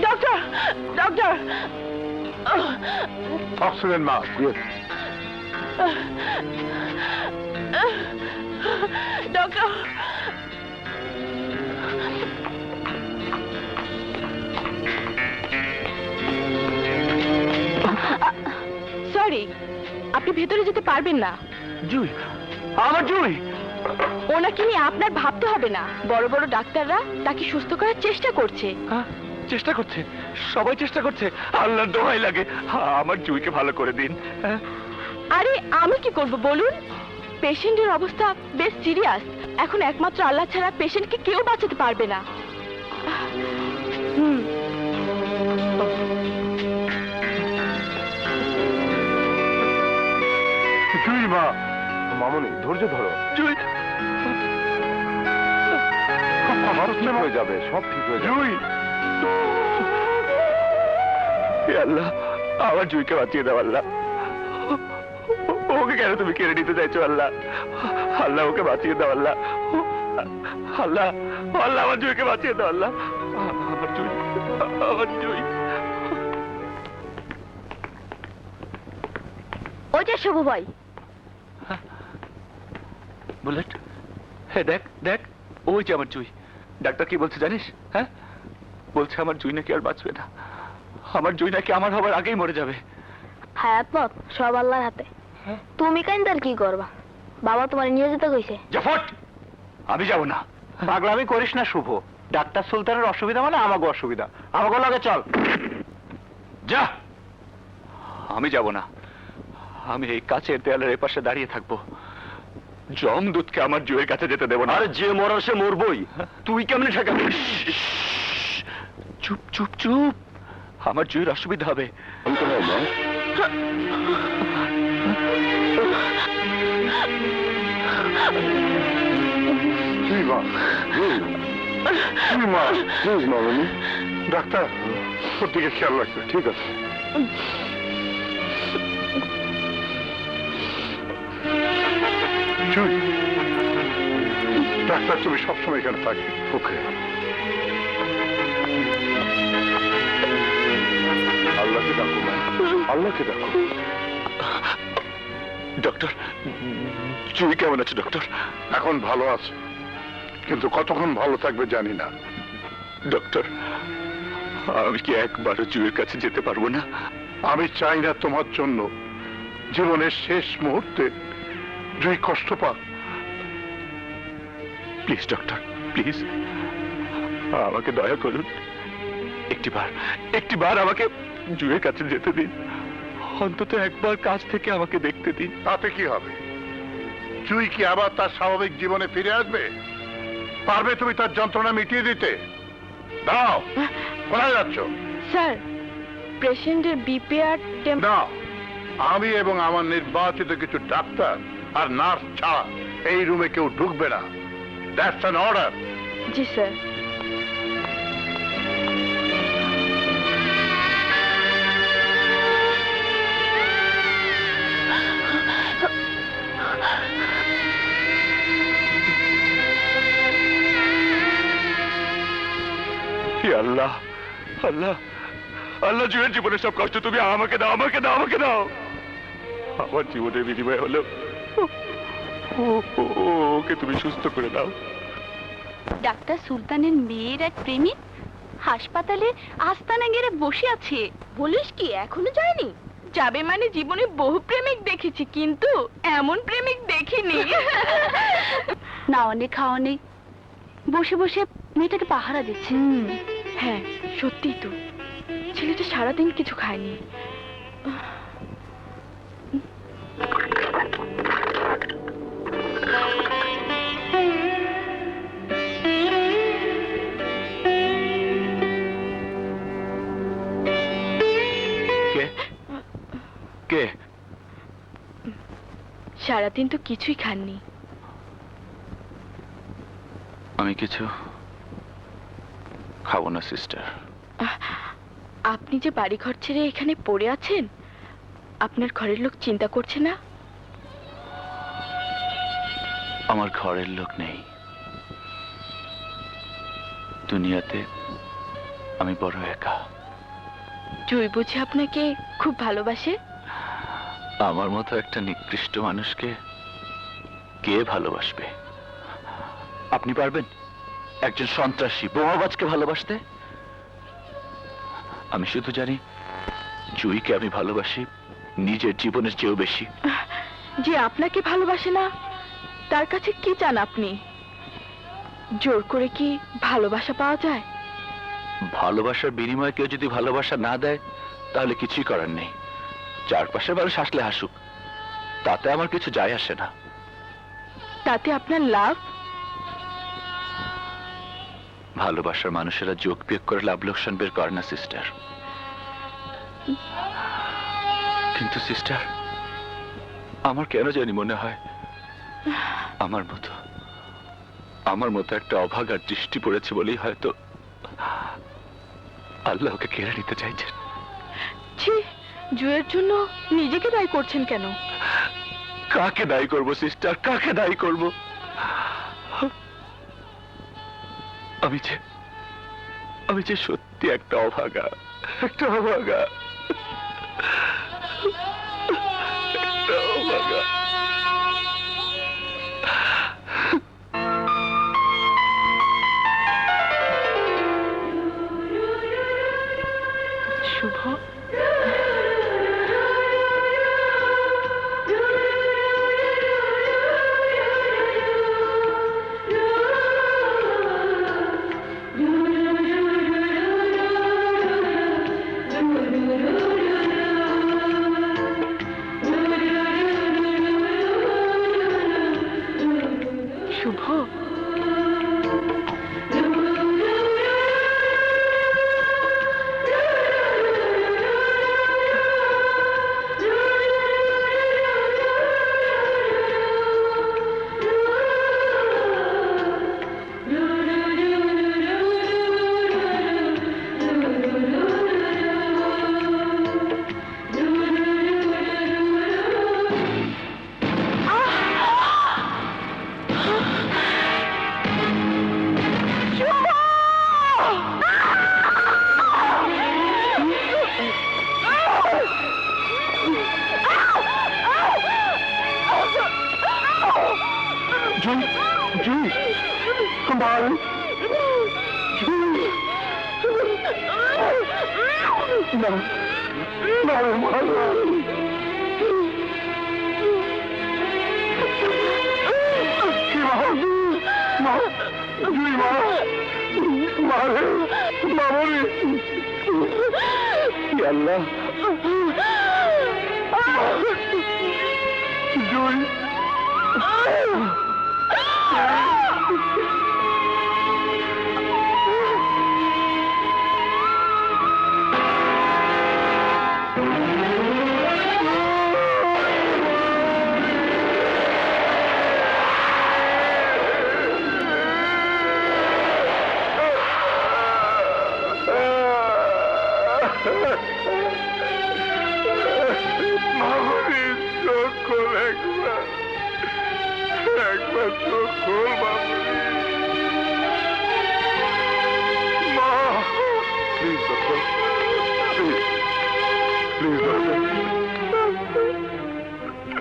Doctor, doctor! Oxygen mask. Doctor! Sorry, আপনি ভেতরে যেতে পারবেন না। জুই, আমার জুই! ওনাকে নিয়ে আপনার ভাবতে হবে না। বড় বড় ডাক্তাররা তাকে সুস্থ করার চেষ্টা করছে। হ্যাঁ, চেষ্টা করছে, সবাই চেষ্টা করছে। আল্লাহর দোহাই লাগে, আমার জুইকে ভালো করে দিন। আরে আমি কি করব বলুন? পেশেন্টের অবস্থা বেশ সিরিয়াস। এখন একমাত্র আল্লাহ ছাড়া পেশেন্টকে কেউ বাঁচাতে পারবে না। জুই মা, মামনি ধৈর্য ধরো। জুই, ঠিক হয়ে যাবে, সব ঠিক হয়ে যাবে। জুই, হে আল্লাহ, আমার জুইকে বাঁচিয়ে দাও আল্লাহ। ওকে কেন তুমি কেড়ে নিতে চাইছো আল্লাহ? আল্লাহ, ওকে বাঁচিয়ে দাও আল্লাহ। আল্লাহ আল্লাহ আমার জুইকে বাঁচিয়ে দাও আল্লাহ আমার জুই আমার জুই ওইটা শুভ ভাই। বুলেট, হ্যাঁ দেখ দেখ, ওই যে আমার জুই। ডাক্তার কি বলছে জানিস? হ্যাঁ, বলছে আমার জুই নাকি আর বাঁচবে না, আমার জুই নাকি আমার হবার আগেই মরে যাবে। হায়াত পথ সব আল্লাহর হাতে। তুমি কাইন্দার কি করবা? বাবা তোমার নিয়ে যেতে কইছে। জাফট, আমি যাব না। পাগলামি করিস না শুভ, ডাক্তার সুলতানের অসুবিধা মানে আমাকে অসুবিধা, আমাকে লাগে চল। যা, আমি যাব না। আমি এই কাছের দেয়ালের এপাশে দাঁড়িয়ে থাকবো। যমদূতকে আমার জুয়ের কাছে যেতে দেব না। আরে যে মরার সে মরবই, তুই কেমনে ঠেকাবি? চুপ চুপ চুপ, আমার জুয়ের অসুবিধা হবে। ডাক্তার ওর দিকে খেয়াল রাখবে, ঠিক আছে? জুই, ডাক্তার তুমি সবসময় এখানে থাকবে, ওকে? আল্লাহকে ডাকো মা, আল্লাহকে ডাকো। ডক্টর, জুই কেমন আছে ডক্টর? এখন ভালো আছে, কিন্তু কতক্ষণ ভালো থাকবে জানি না। ডক্টর, আমি কি একবারও জুয়ের কাছে যেতে পারবো না? আমি চাই না তোমার জন্য জীবনের শেষ মুহূর্তে জুই কষ্ট পাক। প্লিজ ডক্টর, প্লিজ আমাকে দয়া করুন, একটিবার আমাকে জুয়ের কাছে যেতে দিন। অন্তত একবার কাছ থেকে আমাকে দেখতে দিন। তাতে কি হবে? জুই কি আবার তার স্বাভাবিক জীবনে ফিরে আসবে? পারবে তুমি তার যন্ত্রণা মিটিয়ে দিতে? দাও, কোথায় যাচ্ছ? স্যার, পেশেন্টের বিপি আর না, আমি এবং আমার নির্বাচিত কিছু ডাক্তার আর নার্স ছাড়া এই রুমে কেউ ঢুকবে না। That's an order. জি স্যার। হে আল্লাহ, আল্লাহ, আল্লাহ, জুয়ের জীবনের সব কষ্ট তুমি আমাকে দাও, আমাকে দাও, আমাকে দাও। আমার জীবনের বিনিময় হলো ওকে তুমি সুস্থ করে দাও। ডাক্তার সুলতানের মেয়ের এক প্রেমিক হাসপাতালে আস্তানা গেড়ে বসে আছে। বলিস কি, এখনো যায়নি? যাবে মানে জীবনে বহু প্রেমিক দেখেছি, কিন্তু এমন প্রেমিক দেখিনি। না অনেক খাওয়া নেই, বসে বসে মেয়েটাকে পাহারা দিচ্ছে। হ্যাঁ সত্যি তো, ছেলেটা সারাদিন কিছু খায়নি। কে কে? সারাদিন তো কিছুই খাননি। আমি কিছু খাবো না সিস্টার। আপনি যে বাড়ি ঘর ছেড়ে এখানে পড়ে আছেন, আপনার ঘরের লোক চিন্তা করছে না? আমার ঘরের লোক নেই দুনিয়াতে, আমি বড় একা। জুই বুঝি আপনাকে খুব ভালোবাসে? আমার মতো একটা নিকৃষ্ট মানুষকে কে ভালোবাসবে? আপনি পারবেন একজন সন্ত্রাসী বোমাবাজকে ভালোবাসতে? আমি শুধু জানি জুইকে আমি ভালোবাসি নিজের জীবনের চেয়েও বেশি। যে আপনাকে ভালোবাসে না তার কাছে কি চান আপনি? জোর করে কি ভালোবাসা পাওয়া যায়? ভালোবাসার বিনিময়ে কেউ যদি ভালোবাসা না দেয় তাহলে কিছুই করার নেই। চারপাশের মানুষ হাসলে হাসুক, তাতে আমার কিছু যায় আসে না। তাতে আপনার লাভ? ভালোবাসার মানুষেরা যোগ বিয়োগ করে লাভ লোকসান বের করে না সিস্টার। কিন্তু সিস্টার, আমার কেন জানি মনে হয় আমার মতো একটা অভাগার দৃষ্টি পড়েছে বলেই হয়তো আল্লাহ ওকে কেড়ে নিতে চাইছেন। ছি, জুয়ের জন্য নিজেকে দায়ী করছেন কেন? কাকে দায়ী করবো সিস্টার, কাকে দায়ী করবো? আমি যে সত্যি একটা অভাগা, একটা অভাগা। শুভ, শুভ,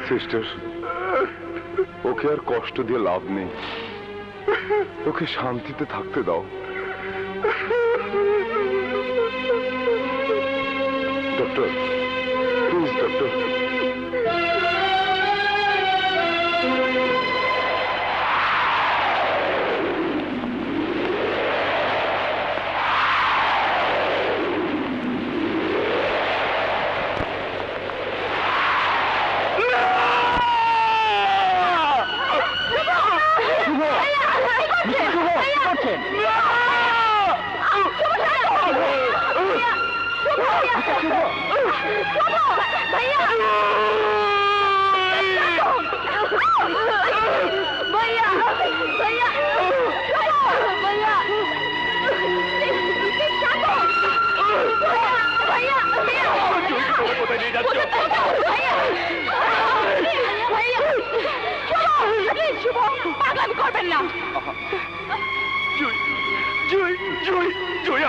সিস্টার, ওকে আর কষ্ট দিয়ে লাভ নেই, ওকে শান্তিতে থাকতে দাও। Doctor, please doctor.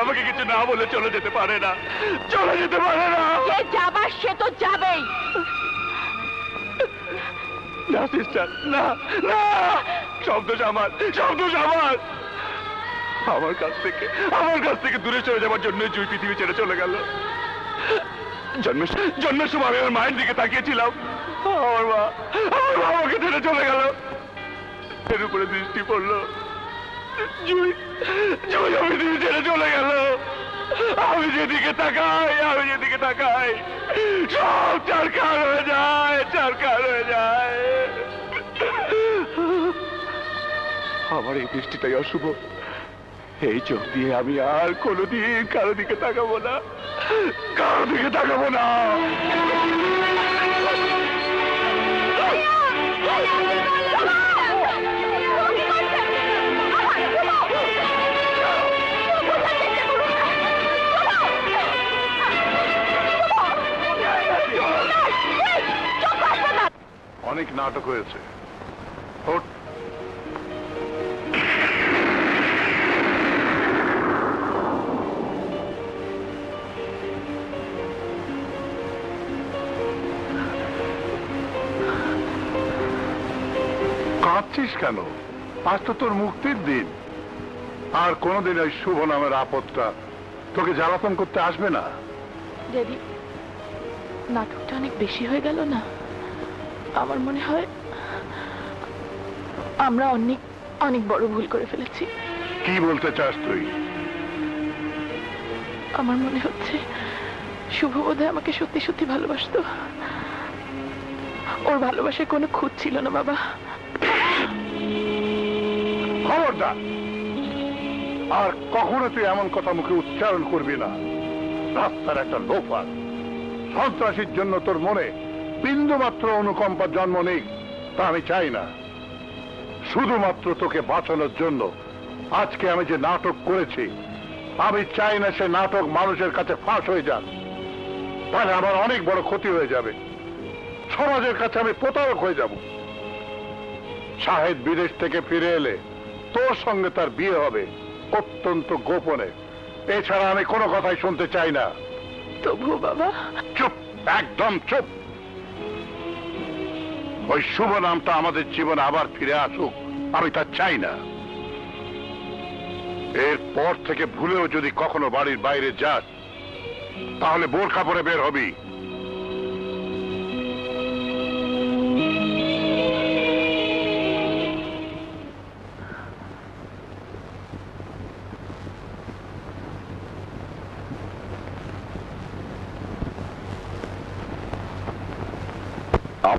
আমাকে কিছু না বলে চলে যেতে পারে না, চলে যেতে পারে না। যাবার সে তো যাবেই। না সিস্টার, না না, সব দোষ আমার, সব দোষ আমার। আমার কাছ থেকে দূরে চলে যাওয়ার জন্য জুই পৃথিবী ছেড়ে চলে গেল। জন্মের সময় আমি আমার মায়ের দিকে তাকিয়েছিলাম, আমার মা আমাকে ছেড়ে চলে গেল। এর উপরে দৃষ্টি পড়লো, জুই আমি পৃথিবী ছেড়ে চলে গেল। আমি যেদিকে তাকাই সব চারকার হয়ে যায়। আমার এই দৃষ্টিটাই অশুভ। এই চোখ দিয়ে আমি আর কোনোদিন কারো দিকে তাকাবো না। অনেক নাটক হয়েছে, ওঠ। কাঁদছিস কেন? আজ তো তোর মুক্তির দিন। আর কোনোদিন ওই শুভ নামের আপদটা তোকে জ্বালাতন করতে আসবে না। ড্যাডি, নাটকটা অনেক বেশি হয়ে গেল না? আমার মনে হয় আমরা অনেক অনেক বড় ভুল করে ফেলেছি। কি বলতে চাস তুই? আমার মনে হচ্ছে শুভ বোধহয় আমাকে সত্যি সত্যি ভালোবাসতো। ওর ভালোবাসায় কোনো খুঁত ছিল না বাবা। খবরদার! আর কখনো তুই এমন কথা মুখে উচ্চারণ করবি না। রাস্তার একটা লোফার সন্ত্রাসীর জন্য তোর মনে বিন্দু মাত্র অনুকম্পার জন্ম নেই, তা আমি চাই না। শুধুমাত্র তোকে বাঁচানোর জন্য আজকে আমি যে নাটক করেছি, আমি চাই না সে নাটক মানুষের কাছে ফাঁস হয়ে যাক। তাহলে আমার অনেক বড় ক্ষতি হয়ে যাবে, সমাজের কাছে আমি প্রতারক হয়ে যাব। শাহেদ বিদেশ থেকে ফিরে এলে তোর সঙ্গে তার বিয়ে হবে অত্যন্ত গোপনে। এছাড়া আমি কোনো কথাই শুনতে চাই না। তবুও বাবা। চুপ, একদম চুপ। ওই শুভ নামটা আমাদের জীবনে আবার ফিরে আসুক, আমি তা চাই না। এরপর থেকে ভুলেও যদি কখনো বাড়ির বাইরে যাস, তাহলে বোরখা পরে বের হবি।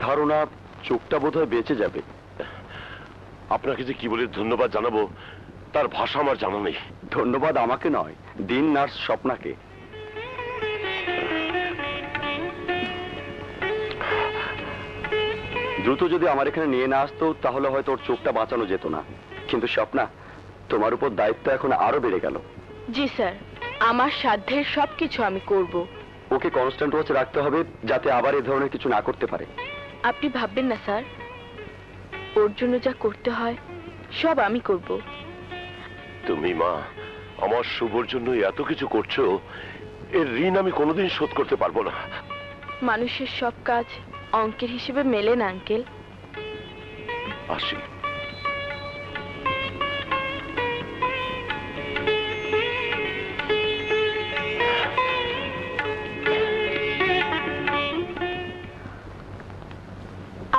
ধারণা চোখটা বোধহয় বেঁচে যাবে। আপনাকে যে কি বলে ধন্যবাদ জানাবো তার ভাষা আমার জানা নেই। ধন্যবাদ আমাকে নয়, দিন নার্স স্বপ্নাকে। দ্রুত যদি আমার এখানে নিয়ে না আসতো তাহলে হয়তো ওর চোখটা বাঁচানো যেত না। কিন্তু স্বপ্না, তোমার উপর দায়িত্ব এখন আরো বেড়ে গেল। জি স্যার, আমার সাধ্যের সবকিছু আমি করব। ওকে কনস্ট্যান্ট ওয়াচে রাখতে হবে যাতে আবার এ ধরনের কিছু না করতে পারে। আপনি ভাববেন না স্যার, ওর জন্য যা করতে হয় সব আমি করব। তুমি মা আমার শুভর জন্য এত কিছু করছো, এর ঋণ আমি কোনোদিন শোধ করতে পারবো না। মানুষের সব কাজ অঙ্কের হিসেবে মেলে না আঙ্কেল। আসি।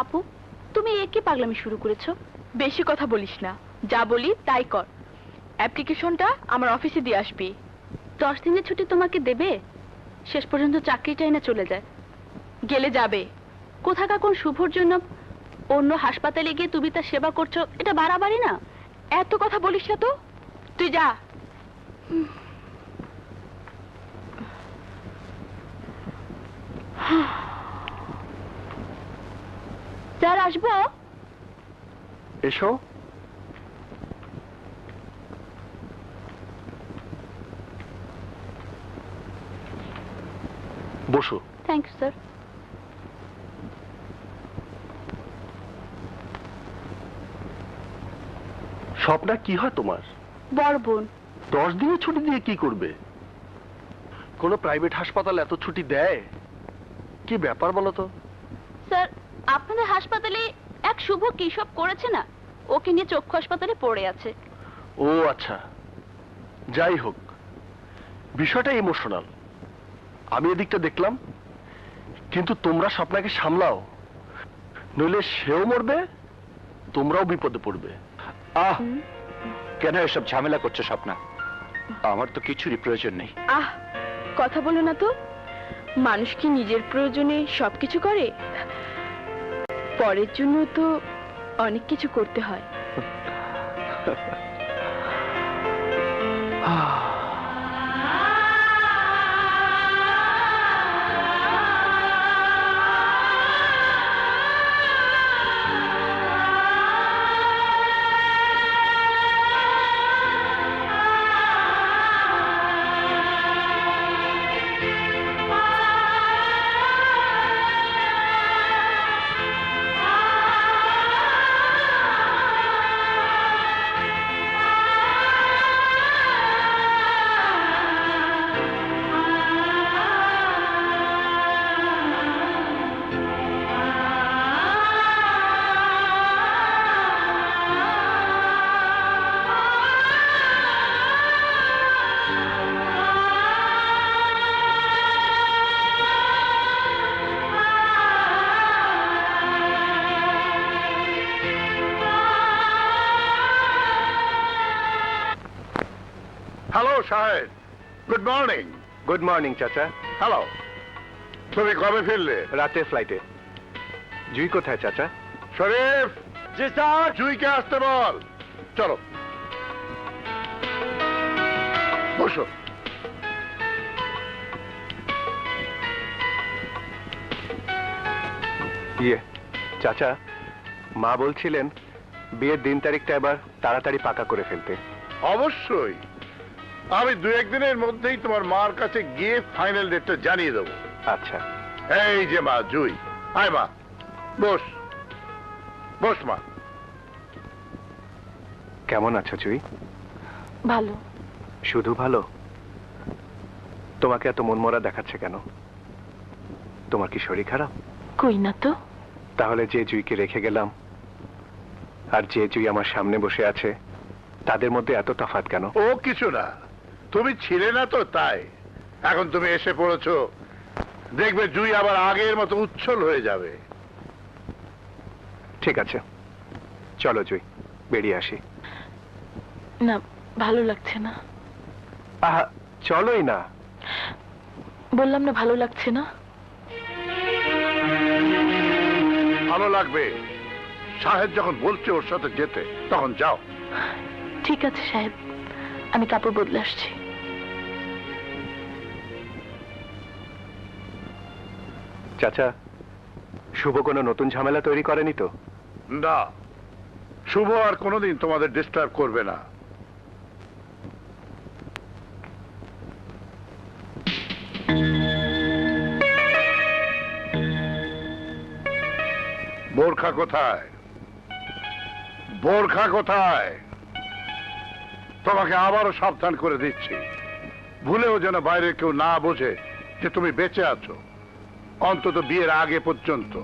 আপু, তুমি একে পাগলামি শুরু করেছো? বেশি কথা বলিস না, যা বলি তাই কর। অ্যাপ্লিকেশনটা আমার অফিসে দিয়ে আসবি। 10 দিনের ছুটি তোমাকে দেবে? শেষ পর্যন্ত চাকরিটাই না চলে যায়। গেলে যাবে। কোথাকার কোন শুভর জন্য অন্য হাসপাতালে গিয়ে তুমি তার সেবা করছো, এটা বাড়াবাড়ি না? এত কথা বলিস না তো, তুই যা। স্যার, আসবো? এসো। বসো। Thank you sir. স্বপ্না কি হয় তোমার? বড় বোন। 10 দিনের ছুটি দিয়ে কি করবে? কোনো প্রাইভেট হাসপাতাল এত ছুটি দেয়? কি ব্যাপার বলো তো? স্যার, আপনাদের হাসপাতালে এক শুভ কি সব করেছে না? ওকে নিয়ে চক্ষু হাসপাতালে পড়ে আছে। ও আচ্ছা, যাই হোক, বিষয়টা ইমোশনাল। আমি এদিকটা দেখলাম, কিন্তু তোমরা স্বপ্নাকে সামলাও, নইলে সেও মরবে, তোমরাও বিপদে পড়বে। আহ, কেন এসব ঝামেলা করছো স্বপ্না? আমার তো কিছুরই প্রয়োজন নেই। আহ, কথা বলো না তো। মানুষ কি নিজের প্রয়োজনে সবকিছু করে? পরের জন্য তো অনেক কিছু করতে হয়। হ্যালো সাহেব, গুড মর্নিং। গুড মর্নিং চাচা। হ্যালো, তুমি কবে ফিরলে? রাতের ফ্লাইটে। জুই কোথায় চাচা? শরীফ, জি স্যার, জুইকে আসতে বল। চলো বসো। চাচা, মা বলছিলেন বিয়ের দিন তারিখটা এবার তাড়াতাড়ি পাকা করে ফেলতে। অবশ্যই, আমি 2-1 দিনের মধ্যেই তোমার মার কাছে গিয়ে ফাইনাল ডেটটা জানিয়ে দেবো। আচ্ছা। এই যে মা জুই, আয় মা, বস বস মা। কেমন আছো জুই? ভালো। শুধু ভালো? তোমাকে এত মনমরা দেখাচ্ছে কেন? তোমার কি শরীর খারাপ? কই না তো। তাহলে যে জুইকে রেখে গেলাম আর যে জুই আমার সামনে বসে আছে, তাদের মধ্যে এত তফাৎ কেন? ও কিছু না, তুমি ছিলে না তো তাই। এখন তুমি এসে পড়েছো, দেখবে জুই আবার আগের মতো উচ্ছল হয়ে যাবে। ঠিক আছে, চলো জুই, বেরিয়ে আসি। না, ভালো লাগছে না। আহা, চলোই না। বললাম না ভালো লাগছে না। ভালো লাগবে, সাহেব যখন বলছে ওর সাথে যেতে, তখন যাও। ঠিক আছে সাহেব, আমি কাপড় বদলে আসছি। চাচা, শুভ কোনো নতুন ঝামেলা তৈরি করেনি তো? না, শুভ আর কোনোদিন তোমাদের ডিস্টার্ব করবে না। বোরখা কোথায়? বোরখা কোথায়? তোমাকে আবারও সাবধান করে দিচ্ছি, ভুলেও যেন বাইরে কেউ না বোঝে যে তুমি বেঁচে আছো, অন্তত বিয়ের আগে পর্যন্ত।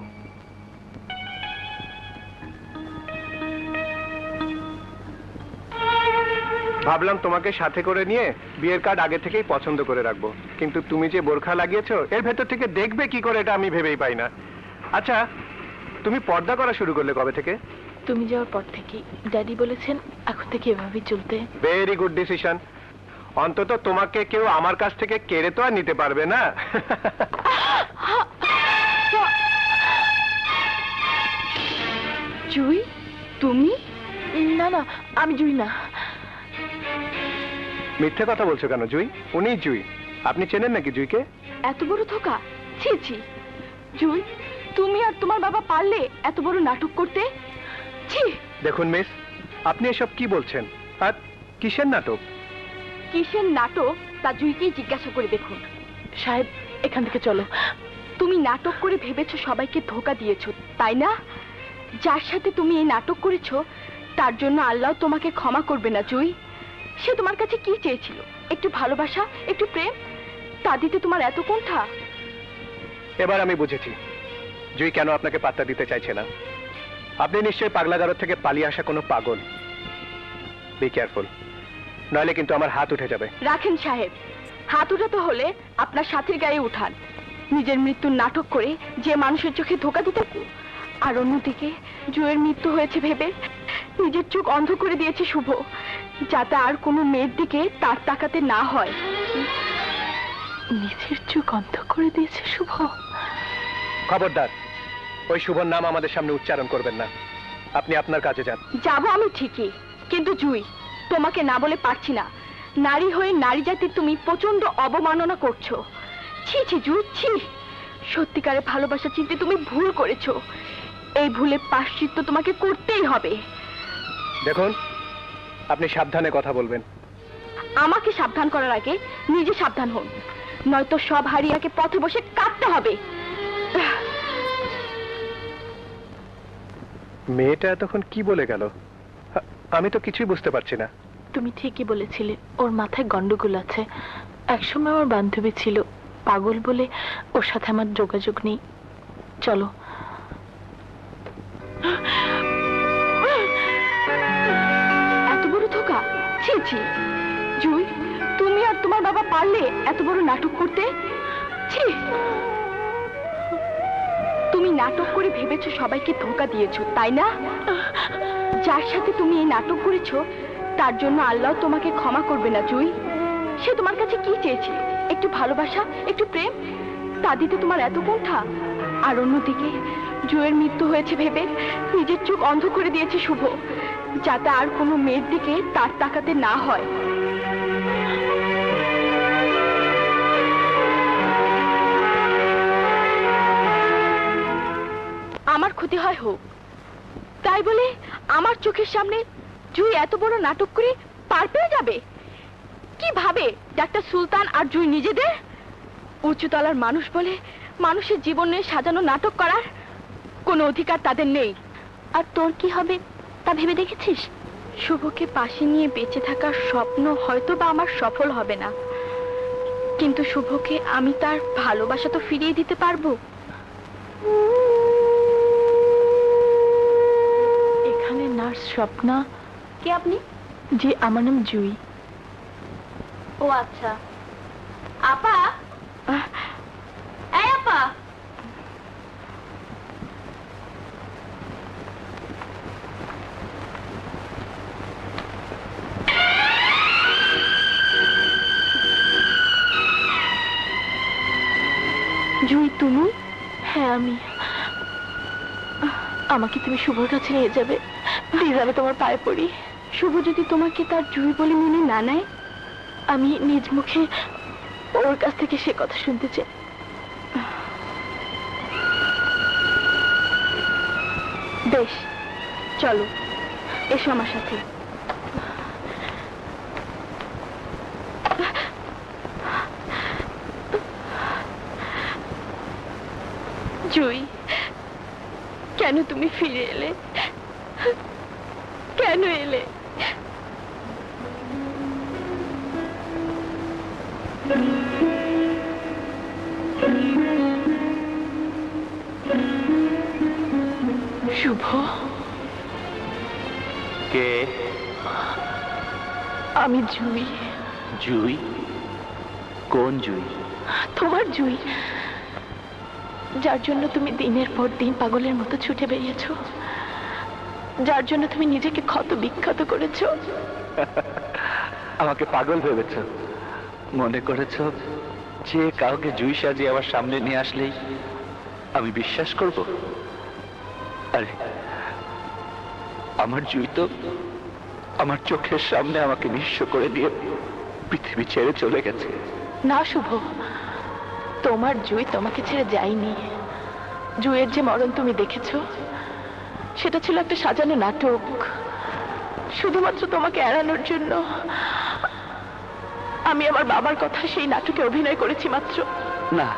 ভাবলাম তোমাকে সাথে করে নিয়ে বিয়ের কার্ড আগে থেকেই পছন্দ করে রাখবো, কিন্তু তুমি যে বোরখা লাগিয়েছো এর ভেতর থেকে দেখবে কি করে এটা আমি ভেবেই পাই না। আচ্ছা, তুমি পর্দা করা শুরু করলে কবে থেকে? তুমি যাওয়ার পর থেকেই। ড্যাডি বলেছেন এখন থেকে এভাবেই চলতে। Very good decision. অন্তত তোমাকে কেউ আমার কাছ থেকে কেড়ে তো আর নিতে পারবে না। জুই, তুমি? না না, আমি জুই না। মিথ্যে কথা বলছো কেন জুই? উনি জুই। আপনি চেনেন নাকি জুইকে? এত বড় ধোকা! ছি ছি। জুই, তুমি আর তোমার বাবা পারলে এত বড় নাটক করতে? ছি। দেখুন মিস, আপনি এসব কি বলছেন? আর কিসের নাটক? কিসের নাটক তা জুইকেই জিজ্ঞাসা করে দেখুন। সাহেব, এখান থেকে চলো। তুমি নাটক করে ভেবেছো সবাইকে ধোকা দিয়েছো, তাই না? যার সাথে তুমি এই নাটক করেছো তার জন্য আল্লাহ তোমাকে ক্ষমা করবে না জুই। সে তোমার কাছে কি চেয়েছিল? একটু ভালোবাসা, একটু প্রেম। তা দিতে তোমার এত কুণ্ঠা। এবার আমি বুঝেছি জুই কেন আপনাকে পাত্তা দিতে চাইছে না। আপনি নিশ্চয়ই পাগলাগারদ থেকে পালিয়ে আসা কোনো পাগল। বি কেয়ারফুল, নইলে কিন্তু আমার হাত উঠে যাবে। রাখেন সাহেব, হাত উঠাতে হলে আপনার সাথীর গায়ে উঠান। নিজের মৃত্যুর নাটক করে যে মানুষের চোখে ধোকা দিতে, আর অন্যদিকে জুয়ের মৃত্যু হয়েছে ভেবে নিজের চোখ অন্ধ করে দিয়েছে শুভ, যাতে আর কোনো মেয়ের দিকে তার তাকাতে না হয়। নিজের চোখ অন্ধ করে দিয়েছে শুভ? খবরদার, ওই শুভর নাম আমাদের সামনে উচ্চারণ করবেন না। আপনি আপনার কাজে যান। যাবো আমি ঠিকই, কিন্তু জুই, তোমাকে না বলে পারছি না। নারী হয়ে নারী জাতির তুমি প্রচন্ড অবমাননা করছো। ছি ছি জুই, ছি। সত্যিকারে ভালোবাসা চিনতে তুমি ভুল করেছো। এই ভুলের প্রায়শ্চিত্ত তোমাকে করতেই হবে। দেখুন, আপনি সাবধানে কথা বলবেন। আমাকে সাবধান করার আগে নিজে সাবধান হন, নয়তো সব হারিয়াকে পথে বসে কাঁদতে হবে। মেয়েটা এতক্ষণ কি বলে গেল? আমি তো কিছুই বুঝতে পারছি না। তুমি ঠিকই বলেছিলে, ওর মাথায় গন্ডগোল আছে। একসময় আমার বান্ধবী ছিল, পাগল বলে ওর সাথে আমার যোগাযোগ নেই। চলো। এত বড় ধোকা! ছি ছি। জুই, তুমি আর তোমার বাবা পারলে এত বড় নাটক করতে? ছি। তুমি নাটক করে ভেবেছো সবাইকে ধোকা দিয়েছো, তাই না? যার সাথে তুমি এই নাটক করেছো তার জন্য আল্লাহ তোমাকে ক্ষমা করবে না জুই। সে তোমার কাছে কি চেয়েছিল? একটু ভালোবাসা, একটু প্রেম? তা দিতে তোমার এত কুণ্ঠা? আর অন্যদিকে জুয়ের মৃত্যু হয়েছে ভেবে নিজের চোখ অন্ধ করে দিয়েছে শুভ, যাতে আর কোনো মেয়ের দিকে তার তাকাতে না হয়। আমার ক্ষতি হয় হোক, তাই বলে আমার চোখের সামনে জুই এত বড় নাটক করে পার পেয়ে যাবে? কি ভাবে ডাক্তার সুলতান আর জুই নিজেদের উঁচুতলার মানুষ বলে মানুষের জীবন নিয়ে সাজানো নাটক করার কোনো অধিকার তাদের নেই। আর তোর কি হবে তা ভেবে দেখেছিস? শুভকে পাশে নিয়ে বেঁচে থাকার স্বপ্ন হয়তো বা আমার সফল হবে না, কিন্তু শুভকে আমি তার ভালোবাসা তো ফিরিয়ে দিতে পারবো। এখানে নার্স স্বপ্না। কে আপনি? জি, আমার নাম জুই। ও আচ্ছা। আপা, এই আপা। জুই, তুমি? হ্যাঁ আমি। আমাকে তুমি শুভর কাছে নিয়ে যাবে প্লিজ, আমি তোমার পায়ে পড়ি। শুভ যদি তোমাকে তার জুই বলে মেনে না নেয়, আমি নিজ মুখে ওর কাছ থেকে সে কথা শুনতে চাই। বেশ, চলো, এসো আমার সাথে। জুই, কেন তুমি ফিরে এলে? কেন এলে? শুভ, কে? আমি জুই। জুই? কোন জুই? তোমার জুই, যার জন্য তুমি দিনের পর দিন পাগলের মতো ছুটে বেরিয়েছো, যার জন্য তুমি নিজেকে ক্ষত বিক্ষত করেছো। আমাকে পাগল ভেবেছ? মনে করেছ যে কাউকে জুই সাজিয়ে আমার সামনে নিয়ে আসলেই আমি বিশ্বাস করব? আরে আমার জুই তো আমার চোখের সামনে আমাকে নিঃস্ব করে দিয়ে পৃথিবী ছেড়ে চলে গেছে। না শুভ, তোমার জুই তোমাকে ছেড়ে যায়নি। জুইয়ের যে মরণ তুমি দেখেছো, সেটা ছিল একটা সাজানো নাটক, শুধুমাত্র তোমাকে এড়ানোর জন্য। আমি আমার বাবার কথা সেই নাটকে অভিনয় করেছি মাত্র। না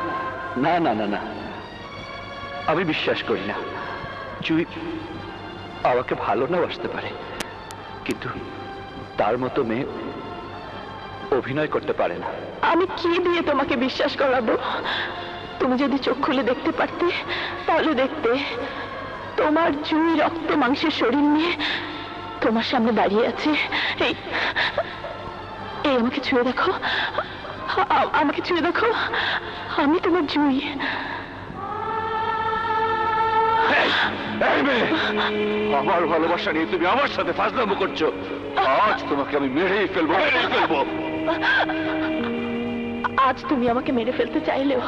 না না না না, আমি বিশ্বাস করি না। জুই আমাকে ভালো না বাসতে পারে, কিন্তু তার মতো মেয়ে অভিনয় করতে পারে না। আমি কি দিয়ে তোমাকে বিশ্বাস করাবো? তুমি যদি চোখ খুলে দেখতে পারতে, তাহলে দেখতে তোমার জুই রক্ত মাংসের শরীর নিয়ে তোমার সামনে দাঁড়িয়ে আছে। এই এই আমাকে ছুঁয়ে দেখো, আমাকে ছুঁয়ে দেখো, আমি তোমার জুই। আমার ভালোবাসা নিয়ে তুমি আমার সাথে ফাজলামো করছো। আজ তোমাকে আমি মেরেই ফেলবো, মেরেই ফেলবো। আজ তুমি আমাকে মেরে ফেলতে চাইলেও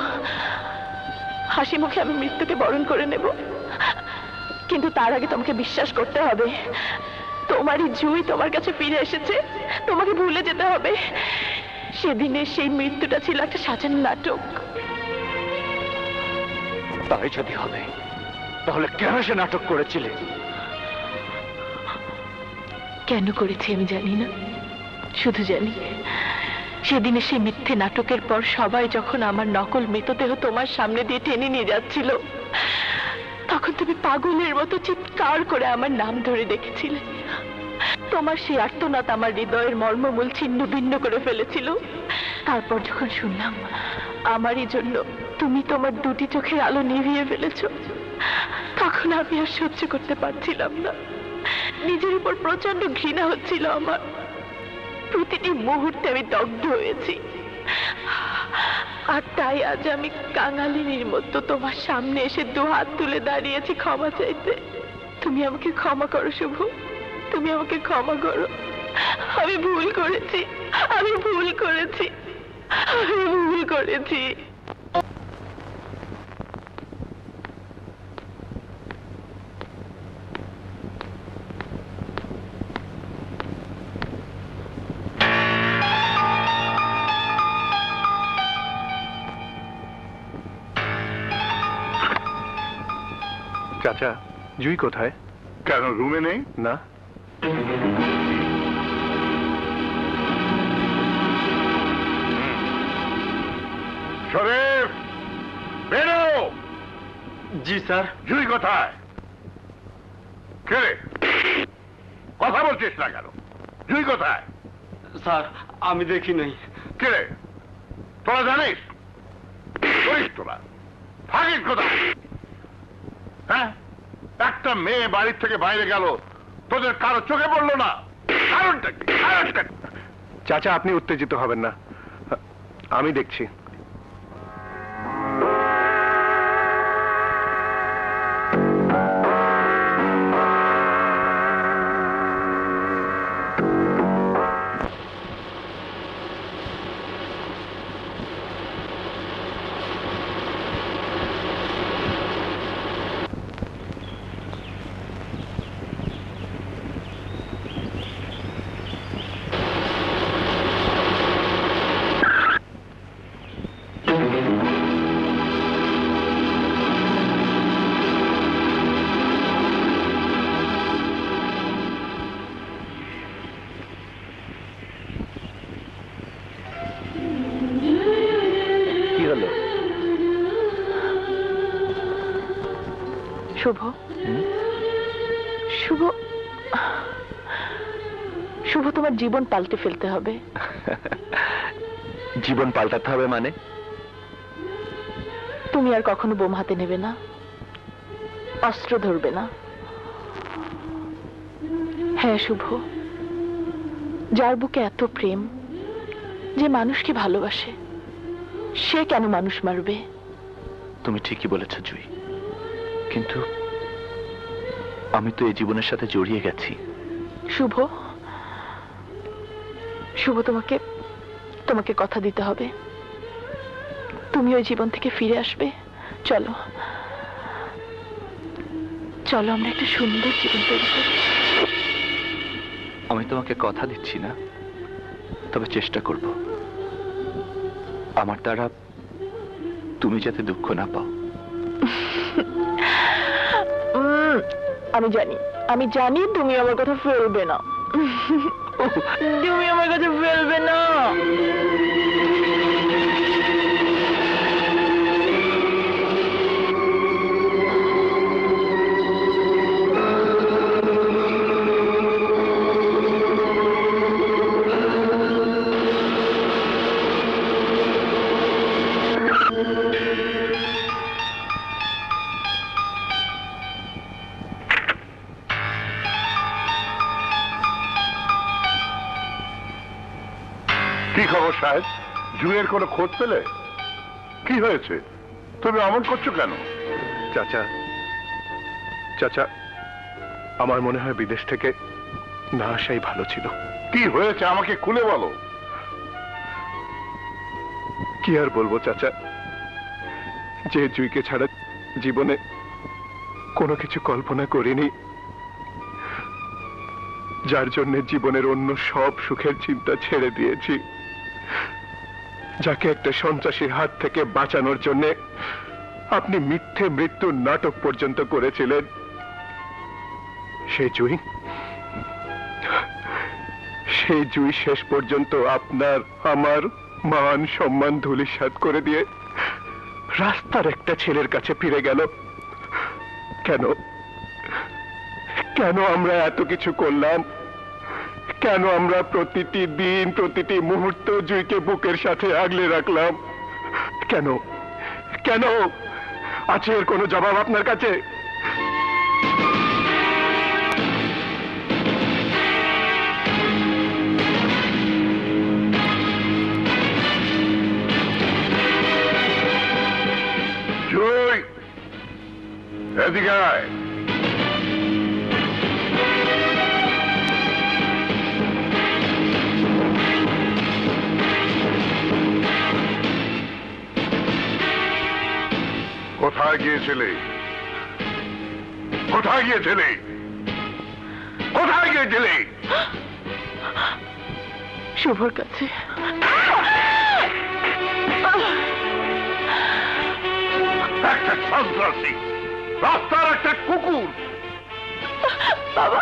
হাসি মুখে আমি মৃত্যুকে বরণ করে নেব, কিন্তু তার আগে তোমাকে বিশ্বাস করতে হবে তোমারই জুই তোমার কাছে ফিরে এসেছে। তোমাকে ভুলে যেতে হবে সেদিনের সেই মৃত্যুটা ছিল একটা সাজানো নাটক। তাই যদি হবে, তাহলে কেন সে নাটক করেছিলে? কেন করেছি আমি জানি না, শুধু জানি সেদিনে সেই মিথ্যে নাটকের পর সবাই যখন আমার নকল মৃতদেহ তোমার সামনে দিয়ে টেনে নিয়ে যাচ্ছিল, তখন তুমি পাগলের মতো চিৎকার করে আমার নাম ধরে ডেকেছিলে। তোমার সেই আর্তনাদ আমার হৃদয়ের মর্মমূল ছিন্ন ভিন্ন করে ফেলেছিল। তারপর যখন শুনলাম আমারই জন্য তুমি তোমার দুটি চোখের আলো নিভিয়ে ফেলেছো, তখন আমি আর সহ্য করতে পারছিলাম না। নিজের উপর প্রচন্ড ঘৃণা হচ্ছিল আমার। প্রতিটি মুহূর্তে আমি দগ্ধ হয়েছি, আর তাই আজ আমি কাঙালিনীর মতো তোমার সামনে এসে দুহাত তুলে দাঁড়িয়েছি ক্ষমা চাইতে। তুমি আমাকে ক্ষমা করো শুভ, তুমি আমাকে ক্ষমা করো। আমি ভুল করেছি, আমি ভুল করেছি, আমি ভুল করেছি। চাচা, জুই কোথায়? কেন রুমে নেই? না। শরীফ, বেরো। জি স্যার। জুই কোথায়? কে রে? কথা বলছিস না কেন? জুই কোথায়? স্যার আমি দেখি নাই। কে রে? তোরা জানিস? করিস তোরা? থাকিস কোথায়? হ্যাঁ, একটা মেয়ে বাড়ির থেকে বাইরে গেল, তোদের কারো চোখে পড়লো না? কারণটা কি? কারণটা কি? চাচা, আপনি উত্তেজিত হবেন না, আমি দেখছি। কি হলো? শুভ, শুভ, শুভ, তোমার জীবন পাল্টে ফেলতে হবে। জীবন পাল্টাতে হবে মানে? তুমি আর কখনো বোম হাতে নেবে না, অস্ত্র ধরবে না। হ্যাঁ শুভ, যার বুকে এত প্রেম, যে মানুষকে ভালোবাসে, সে কেন মানুষ মারবে? তুমি ঠিকই বলেছ জুই, কিন্তু আমি তো এই জীবনের সাথে জড়িয়ে গেছি। শুভ, শুভ, তোমাকে তোমাকে কথা দিতে হবে, তুমি ওই জীবন থেকে ফিরে আসবে। চলো, চলো, আমরা একটা সুন্দর জীবন তৈরি করি। আমি তোমাকে কথা দিচ্ছি না, তবে চেষ্টা করব আমার দ্বারা তুমি যাতে দুঃখ না পাও। আমি জানি, আমি জানি তুমি আমার কথা ফেলবে না, তুমি আমার কথা ফেলবে না। কি খবর সাহেব? জুয়ের কোনো খোঁজ পেলে? কি হয়েছে? তুমি অমন করছো কেন? চাচা, চাচা, আমার মনে হয় বিদেশ থেকে না আসাই ভালো ছিল। কি হয়েছে আমাকে খুলে বলো। কি আর বলবো চাচা, যে জুইকে ছাড়া জীবনে কোনো কিছু কল্পনা করিনি, যার জন্য জীবনের অন্য সব সুখের চিন্তা ছেড়ে দিয়েছি, যাকে একটা সন্ত্রাসীর হাত থেকে বাঁচানোর জন্য আপনি মিথ্যে মৃত্যুর নাটক পর্যন্ত করেছিলেন, সেই জুই, সেই জুই শেষ পর্যন্ত আপনার আমার মান সম্মান ধূলিসাৎ করে দিয়ে রাস্তার একটা ছেলের কাছে ফিরে গেল। কেন, কেন আমরা এত কিছু করলাম? কেন আমরা প্রতিটি দিন প্রতিটি মুহূর্ত জুইকে বুকের সাথে আগলে রাখলাম? কেন, কেন? আছে এর কোনো জবাব আপনার কাছে? জুই, এদিকে আয়। কোথায় গিয়েছিলে? কোথায় গিয়েছিলে? কোথায় গিয়েছিলে? শুভর কাছে। একটা সন্ত্রাসী, রাস্তার একটা কুকুর। বাবা,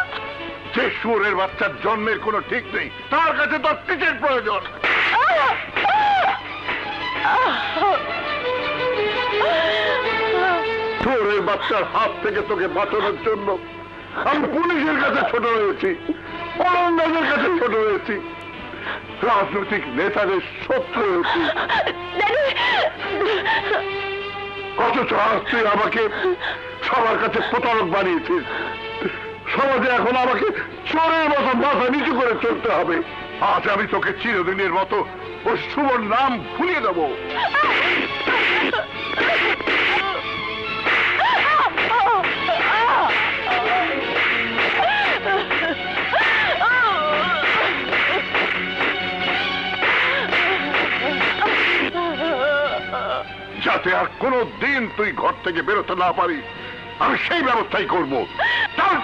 যে শুয়োরের বাচ্চার জন্মের কোনো ঠিক নেই, তার কাছে তো টিকের প্রয়োজন। শুয়োরের বাচ্চার হাত থেকে তোকে বাঁচানোর জন্য আমি পুলিশের কাছে ছোট হয়েছি, অরণ্যদের কাছে ছোট হয়েছি, রাজনৈতিক নেতাদের শত্রু হয়েছি। অথচ আজ তুই আমাকে সবার কাছে প্রতারক বানিয়েছিস। সমাজে এখন আমাকে চোরের মতো মাথা নিচু করে চলতে হবে। আজ আমি তোকে চিরদিনের মতো ওই শুভর নাম ভুলিয়ে দেবো। যাতে আর কোনো দিন তুই ঘর থেকে বেরোতে না পারিস, আমি সেই ব্যবস্থাই করবো। চল।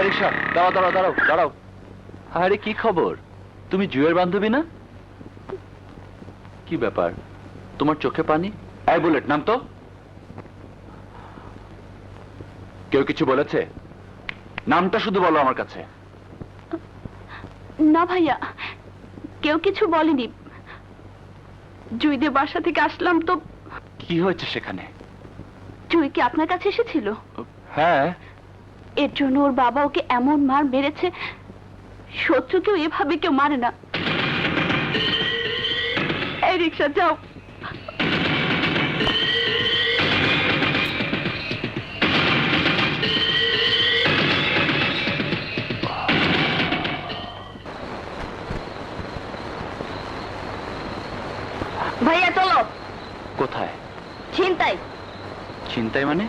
রিক্সা, দাঁড়াও দাঁড়াও দাঁড়াও দাঁড়াও। আরে কি খবর? তুমি জুয়ের বান্ধবী না? কি ব্যাপার, তোমার চোখে পানি? এই বুলেট, নাম তো। কেউ কিছু বলেছে? নামটা শুধু বলো আমার কাছে। না ভাইয়া, কেউ কিছু বলেনি। জুইদের বাসা থেকে আসলাম তো। কি হয়েছে সেখানে? জুই কি আপনার কাছে এসেছিল? হ্যাঁ। এর জন্য ওর বাবা ওকে এমন মার মেরেছে, শত্রুকেও এভাবে কেউ মারে না। এই রিক্সা, যাও। ভাইয়া চলো। কোথায়? ছিনতাই। চিন্তাই মানে?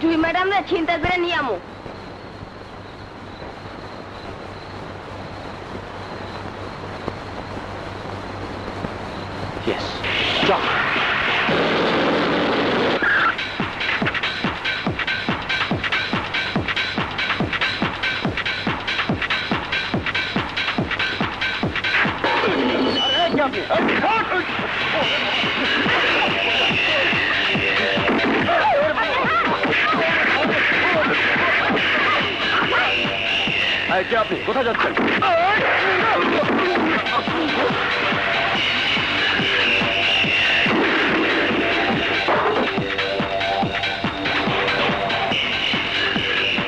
জুই ম্যাডাম না ছিনতাই করে নিয়ে আমো। Yes. Stop. কে আপনি? কোথায় যাচ্ছেন?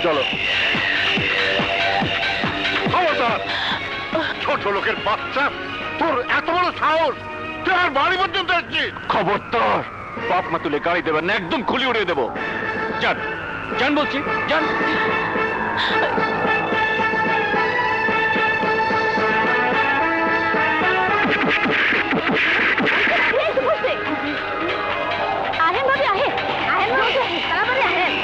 চলো। খবরদার! ছোট লোকের বাচ্চা, তোর এত বড় সাহস! তুই আমার বাড়ি পর্যন্ত আসছিস? খবরদার! বাপ মা তুলে গাড়ি দেবেন না, একদম খুলি উড়িয়ে দেবো। যান, যান বলছি, যান। আহেন ভাবি, আহেন আহেন ভাবি, তাড়াতাড়ি আহেন।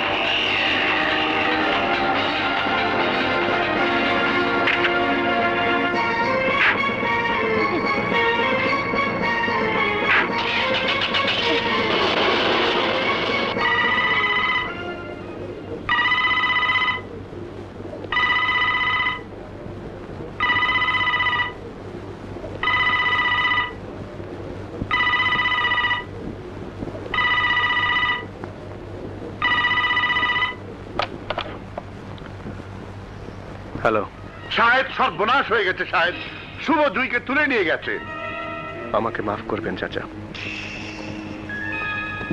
হ্যালো, শাহেদ সর্বনাশ হয়ে গেছে শাহেদ। শুভ জুইকে তুলে নিয়ে গেছে। আমাকে মাফ করবেন চাচা,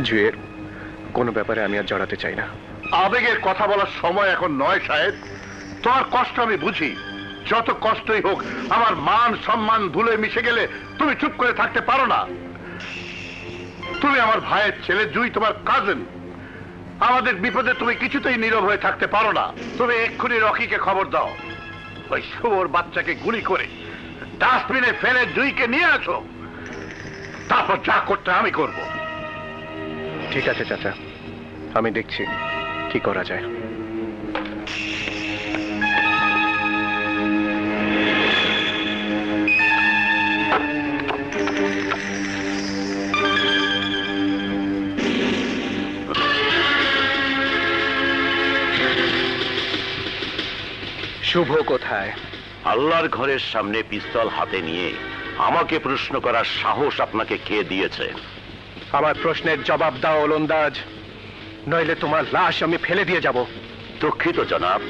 জুয়ের কোনো ব্যাপারে আমি আর জড়াতে চাই না। আবেগের কথা বলার সময় এখন নয় শাহেদ। তোমার কষ্ট আমি বুঝি, যত কষ্টই হোক আমার মান সম্মান ধুলে মিশে গেলে তুমি চুপ করে থাকতে পারো না। তুমি আমার ভাইয়ের ছেলে, জুই তোমার কাজিন। আমাদের বিপদে তুমি কিছুতেই নীরব হয়ে থাকতে পারো না। তুমি এক্ষুনি রকিকে খবর দাও, ওই শুভর বাচ্চাকে গুলি করে ডাস্টবিনে ফেলে জুইকে নিয়ে আসো। তারপর যা করতে আমি করব। ঠিক আছে চাচা, আমি দেখছি কি করা যায়। শুভ কোথায়? আল্লাহর ঘরের সামনে পিস্তল হাতে নিয়ে আমাকে প্রশ্ন করার সাহস আপনাকে কে দিয়েছে? আমার প্রশ্নের জবাব দাও ওলন্দাজ, নইলে তোমার লাশ আমি ফেলে দিয়ে যাব। দুঃখিত জনাব,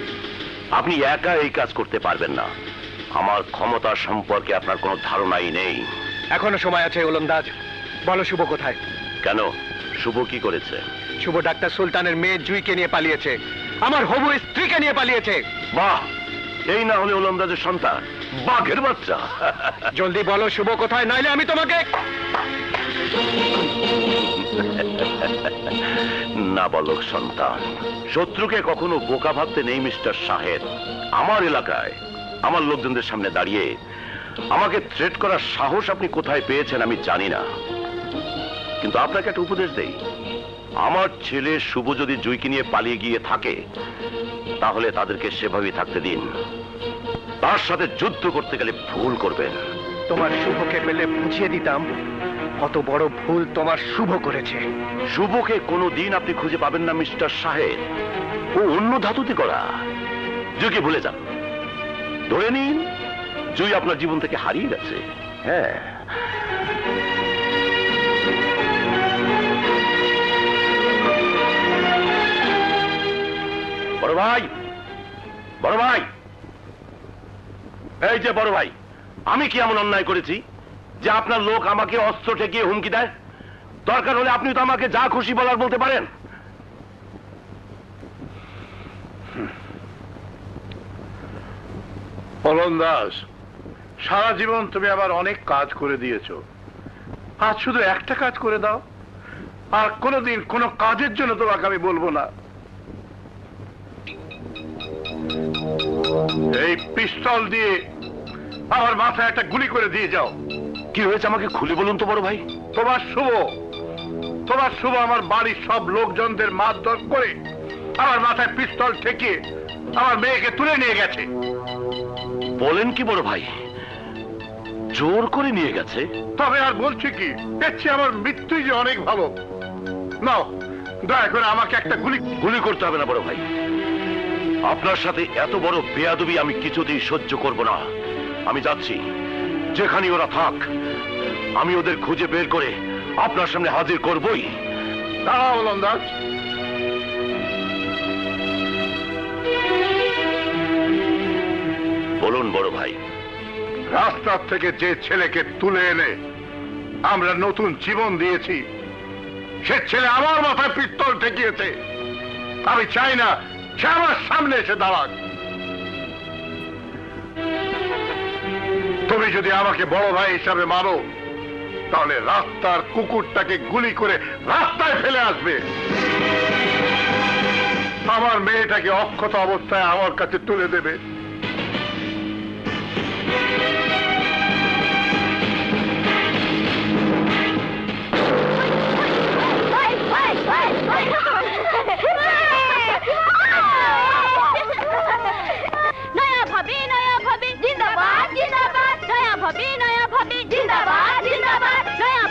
আপনি একা এই কাজ করতে পারবেন না। আমার ক্ষমতা সম্পর্কে আপনার কোনো ধারণাই নেই। এখনো সময় আছে ওলন্দাজ, বলো শুভ কোথায়? কেন, শুভ কি করেছে? শুভ ডাক্তার সুলতানের মেয়ে জুইকে নিয়ে পালিয়েছে, আমার হবু স্ত্রীকে নিয়ে পালিয়েছে। বাহ, এই না হলে ওলন্দাজের সন্তান, বাঘের বাচ্চা। জলদি বলো শুভ কোথায়, নাইলে আমি তোমাকে। না বলক সন্তান, শত্রুকে কখনো বোকা ভাবতে নেই মিস্টার শাহেদ। আমার এলাকায় আমার লোকজনদের সামনে দাঁড়িয়ে আমাকে থ্রেট করার সাহস আপনি কোথায় পেয়েছেন আমি জানি না, কিন্তু আপনাকে একটা উপদেশ দেই। আমার ছেলে শুভ যদি জুইকে নিয়ে পালিয়ে গিয়ে থাকে, তাহলে তাদেরকে সেভাবেই থাকতে দিন। তার সাথে যুদ্ধ করতে গেলে ভুল করবেন। তোমার শুভকে পেলে বুঝিয়ে দিতাম কত বড় ভুল তোমার শুভ করেছে। শুভকে কোনোদিন আপনি খুঁজে পাবেন না মিস্টার শাহেদ, ও অন্য ধাতুতে করা। জুইকে ভুলে যান, ধরে নিন জুই আপনার জীবন থেকে হারিয়ে গেছে। হ্যাঁ, বড় ভাই, বড় ভাই, এই যে বড় ভাই, আমি কি এমন অন্যায় করেছি যে আপনার লোক আমাকে অস্ত্র ঠেকিয়ে হুমকি দেয়? দরকার হলে আপনি তো আমাকে যা খুশি বলার বলতে পারেন। ওলন্দাজ, সারা জীবন তুমি আবার অনেক কাজ করে দিয়েছো, আজ শুধু একটা কাজ করে দাও, আর কোনোদিন কোনো কাজের জন্য তোমাকে আমি বলবো না। এই পিস্তল দিয়ে আমার মাথায় একটা গুলি করে দিয়ে যাও। কি হয়েছে আমাকে খুলে বলুন তো বড় ভাই। তোমার শুভ আমার বাড়ির সব লোকজনদের মারধর করে আমার মাথায় পিস্তল ঠেকিয়ে আমার মেয়েকে তুলে নিয়ে গেছে। বলেন কি বড় ভাই, জোর করে নিয়ে গেছে? তবে আর বলছি কি, দেখছি আমার মৃত্যুই যে অনেক ভালো। নাও, দয়া করে আমাকে একটা গুলি করতে হবে না বড় ভাই। আপনার সাথে এত বড় বেয়াদবি আমি কিছুতেই সহ্য করব না। আমি যাচ্ছি, যেখানে ওরা থাক আমি ওদের খুঁজে বের করে আপনার সামনে হাজির করবই। দাঁড়াও ওলন্দাজ, বলুন বড় ভাই। রাস্তার থেকে যে ছেলেকে তুলে এনে আমরা নতুন জীবন দিয়েছি, সে ছেলে আমার মাথায় পিস্তল ঠেকিয়েছে। আমি চাই না সে আমার সামনে এসে দাঁড়াক। তুমি যদি আমাকে বড় ভাই হিসাবে মানো, তাহলে রাস্তার কুকুরটাকে গুলি করে রাস্তায় ফেলে আসবে। আমার মেয়েটাকে অক্ষত অবস্থায় আমার কাছে তুলে দেবে। নয়া ভাবি জিন্দাবাদ জিন্দাবাদ, নয়া ভাবি জিন্দাবাদ জিন্দাবাদ, নয়া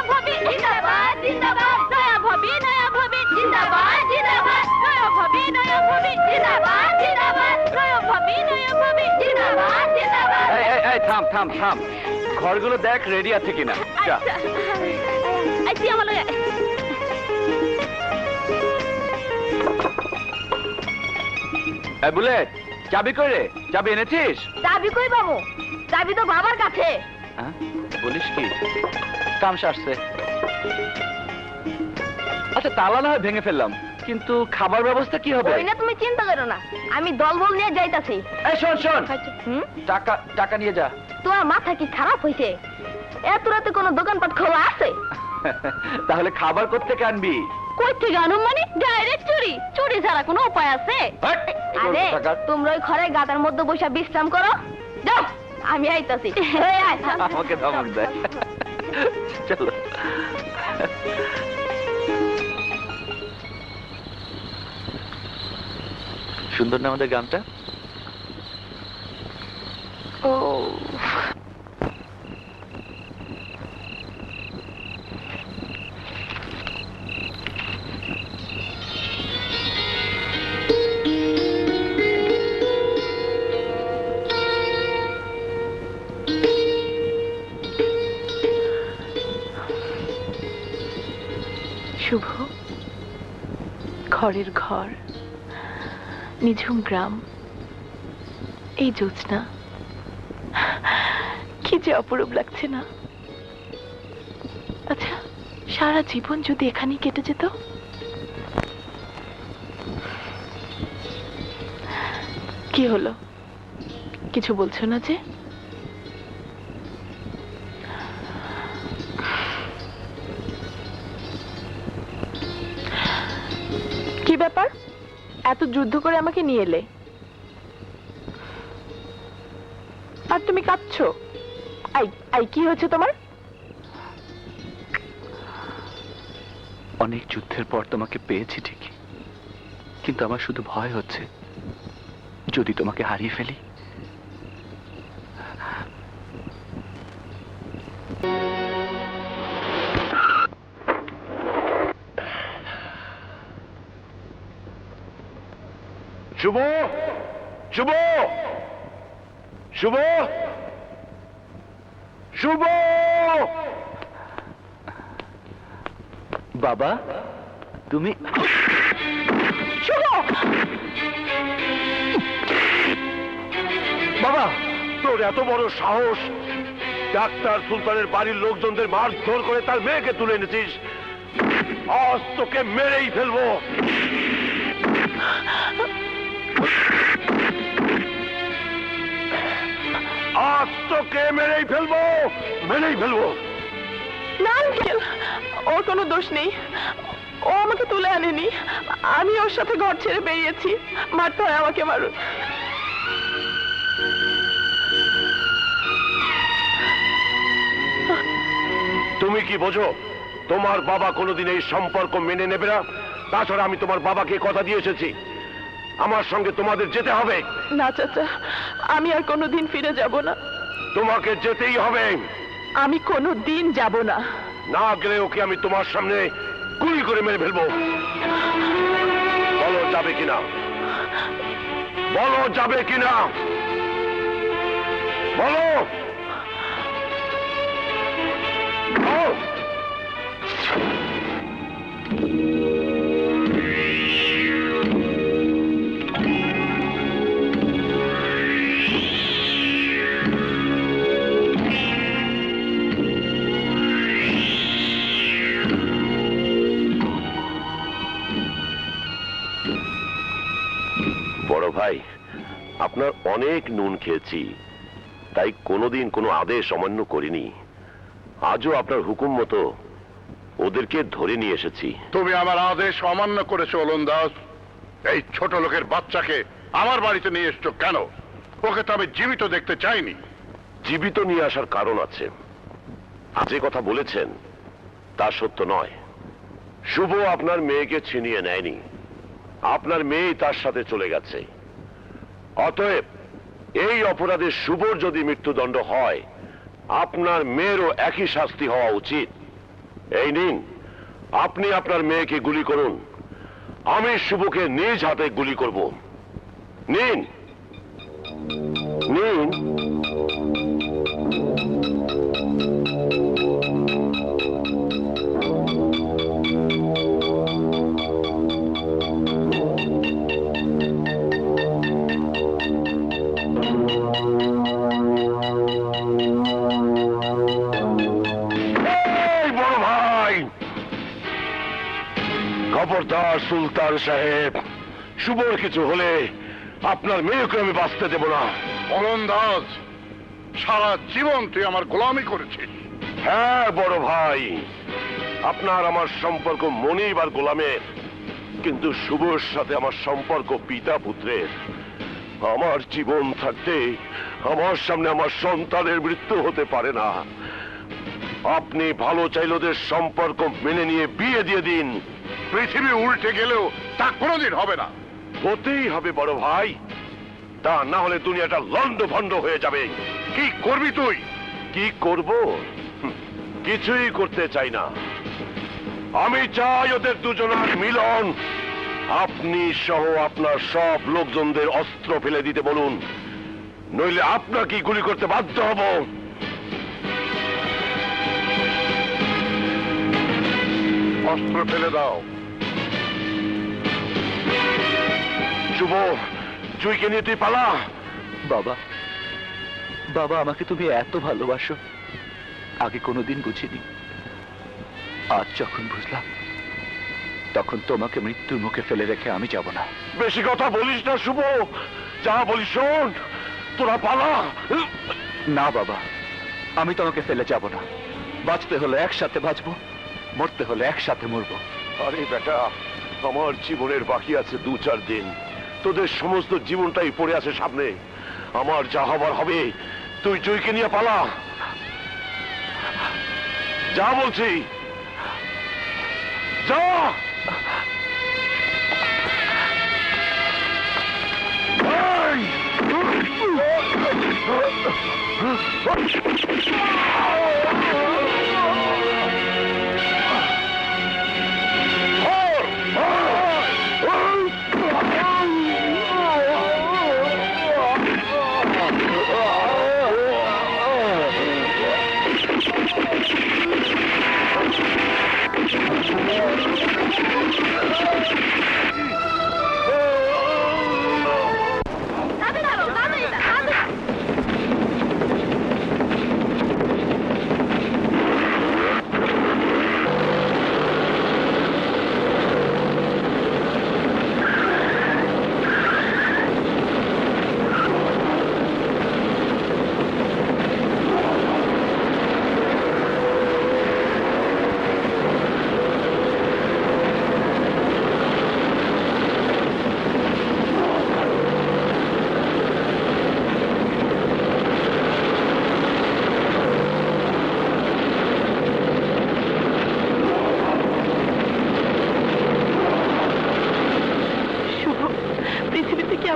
ভাবি জিন্দাবাদ জিন্দাবাদ, নয়া ভাবি জিন্দাবাদ জিন্দাবাদ, নয়া ভাবি জিন্দাবাদ জিন্দাবাদ, নয়া ভাবি জিন্দাবাদ জিন্দাবাদ। এই থাম থাম থাম, ঘরগুলো দেখ রেডি আছে কিনা। যা। আচ্ছা আমার লগে। বুলেট, চাবি কই রে? চাবি এনেছিস? চাবি কই বাবু? চাবি তো বাবার কাছে। হ্যাঁ, বলিস কি? তামসা আসছে। আচ্ছা, তালা না হয় ভেঙে ফেললাম, কিন্তু খাবার ব্যবস্থা কি হবে? ওই না, তুমি চিন্তা করো না, আমি দলবল নিয়ে যাইতাছি। এই শোন শোন, হুম? টাকা নিয়ে যা। তোমার মাথা কি খারাপ হইছে? এত রাতে কোনো দোকানপাট খোলা আছে? তাহলে খাবার কোত্থেকে আনবি? কই থেকে আনো মানে? ডাইরেক্ট চুরি? চুরি ছাড়া কোনো উপায় আছে? হাট! আরে টাকা। তোমরা ওই ঘরে গাদার মধ্যে বসে বিশ্রাম করো, যাও আমি আইতাছি। এই আয়। আমাকে ধমক দেয়। চলো। সুন্দর না আমাদের গানটা? ও শুভ, ঘরের ঘর, নিঝুম গ্রাম, এই জ্যোৎস্না, কি যে অপরূপ লাগছে না? আচ্ছা, সারা জীবন যদি এখানেই কেটে যেত? কি হলো, কিছু বলছো না যে? কি ব্যাপার, এত যুদ্ধ করে আমাকে নিয়ে এলে, আর তুমি কাঁদছো? আই কি হয়েছে তোমার? অনেক যুদ্ধের পর তোমাকে পেয়েছি ঠিকই, কিন্তু আমার শুধু ভয় হচ্ছে, যদি তোমাকে হারিয়ে ফেলি। শুভ, শুভ, শুভ, শুভ! বাবা, তুমি? বাবা, তোর এত বড় সাহস! ডাক্তার সুলতানের বাড়ির লোকজনদের মারধর করে তার মেয়েকে তুলে এনেছিস। আজ তোকে মেরেই ফেলবো। আজ তোকে মেরেই ফেলবো, মেরেই ফেলবো। না আঙ্কেল, ওর কোনো দোষ নেই, ও আমাকে তুলে আনেনি, আমি ওর সাথে ঘর ছেড়ে বেরিয়েছি। মারতে হয় আমাকে মারুন। তুমি কি বোঝো, তোমার বাবা কোনোদিন এই সম্পর্ক মেনে নেবে না? তাছাড়া আমি তোমার বাবাকে কথা দিয়ে এসেছি, আমার সঙ্গে তোমাদের যেতে হবে। না চাচা, আমি আর কোনোদিন ফিরে যাব না। তোমাকে যেতেই হবে। আমি কোনোদিন যাব না। না গেলে ওকে আমি তোমার সামনে গুলি করে মেরে ফেলবো। বলো যাবে কিনা, বলো যাবে কিনা, বলো। বলো। বড় ভাই, আপনার অনেক নুন খেয়েছি, তাই কোনোদিন কোনো আদেশ অমান্য করিনি। আজও আপনার হুকুম মতো ওদেরকে ধরে নিয়ে এসেছি। তুমি আমার আদেশ অমান্য করেছো ওলন্দাজ। এই ছোট লোকের বাচ্চাকে আমার বাড়িতে নিয়ে এসছো কেন? ওকে তো আমি জীবিত দেখতে চাইনি। জীবিত নিয়ে আসার কারণ আছে। যে কথা বলেছেন তা সত্য নয়। শুভ আপনার মেয়েকে ছিনিয়ে নেয়নি, আপনার মেয়েই তার সাথে চলে গেছে। অতএব এই অপরাধে শুভর যদি মৃত্যুদণ্ড হয়, আপনার মেয়েরও একই শাস্তি হওয়া উচিত। এই নিন, আপনি আপনার মেয়েকে গুলি করুন, আমি শুভকে নিজ হাতে গুলি করব। নিন, নিন। খবরদার সুলতান সাহেব, শুভর কিছু হলে আপনার মেয়েকে আমি বাঁচতে দেব না। অলন্দাজ, সারা জীবন তুই আমার গোলামি করেছিস। হ্যাঁ বড় ভাই, আপনার আমার সম্পর্ক মনিব আর গোলামের, কিন্তু শুভর সাথে আমার সম্পর্ক পিতা পুত্রের। আমার জীবন থাকতে আমার সামনে আমার সন্তানের মৃত্যু হতে পারে না। আপনি ভালো চাইলে ওদের সম্পর্ক মেনে নিয়ে বিয়ে দিয়ে দিন। পৃথিবী উল্টে গেলেও তা কোনোদিন হবে না। হতেই হবে বড় ভাই, তা না হলে দুনিয়াটা লন্ডভন্ড হয়ে যাবে। কি করবি তুই? কি করব? কিছুই করতে চাই না। আমি চাই ওদের দুজনের মিলন। আপনি সহ আপনার সব লোকজনদের অস্ত্র ফেলে দিতে বলুন, নইলে আপনাকে গুলি করতে বাধ্য হব। অস্ত্র ফেলে দাও। শুভ, জুইকে নিয়ে তুই পালা। বাবা, বাবা, আমাকে তুমি এত ভালোবাসো, আগে কোনোদিন বুঝিনি। আজ যখন বুঝলাম, তখন তোমাকে মৃত্যুর মুখে ফেলে রেখে আমি যাব না। বেশি কথা বলিস না শুভ, যা বলিস শোন, তোরা পালা। না বাবা, আমি তোমাকে ফেলে যাব না। বাঁচতে হলে একসাথে বাঁচবো, মরতে হলে একসাথে মরবো। আরে বেটা, আমার জীবনের বাকি আছে 2-4 দিন, তোদের সমস্ত জীবনটাই পড়ে আছে সামনে। আমার যা হবার হবে, তুই জুইকে নিয়ে পালা। যা বলছি, যা।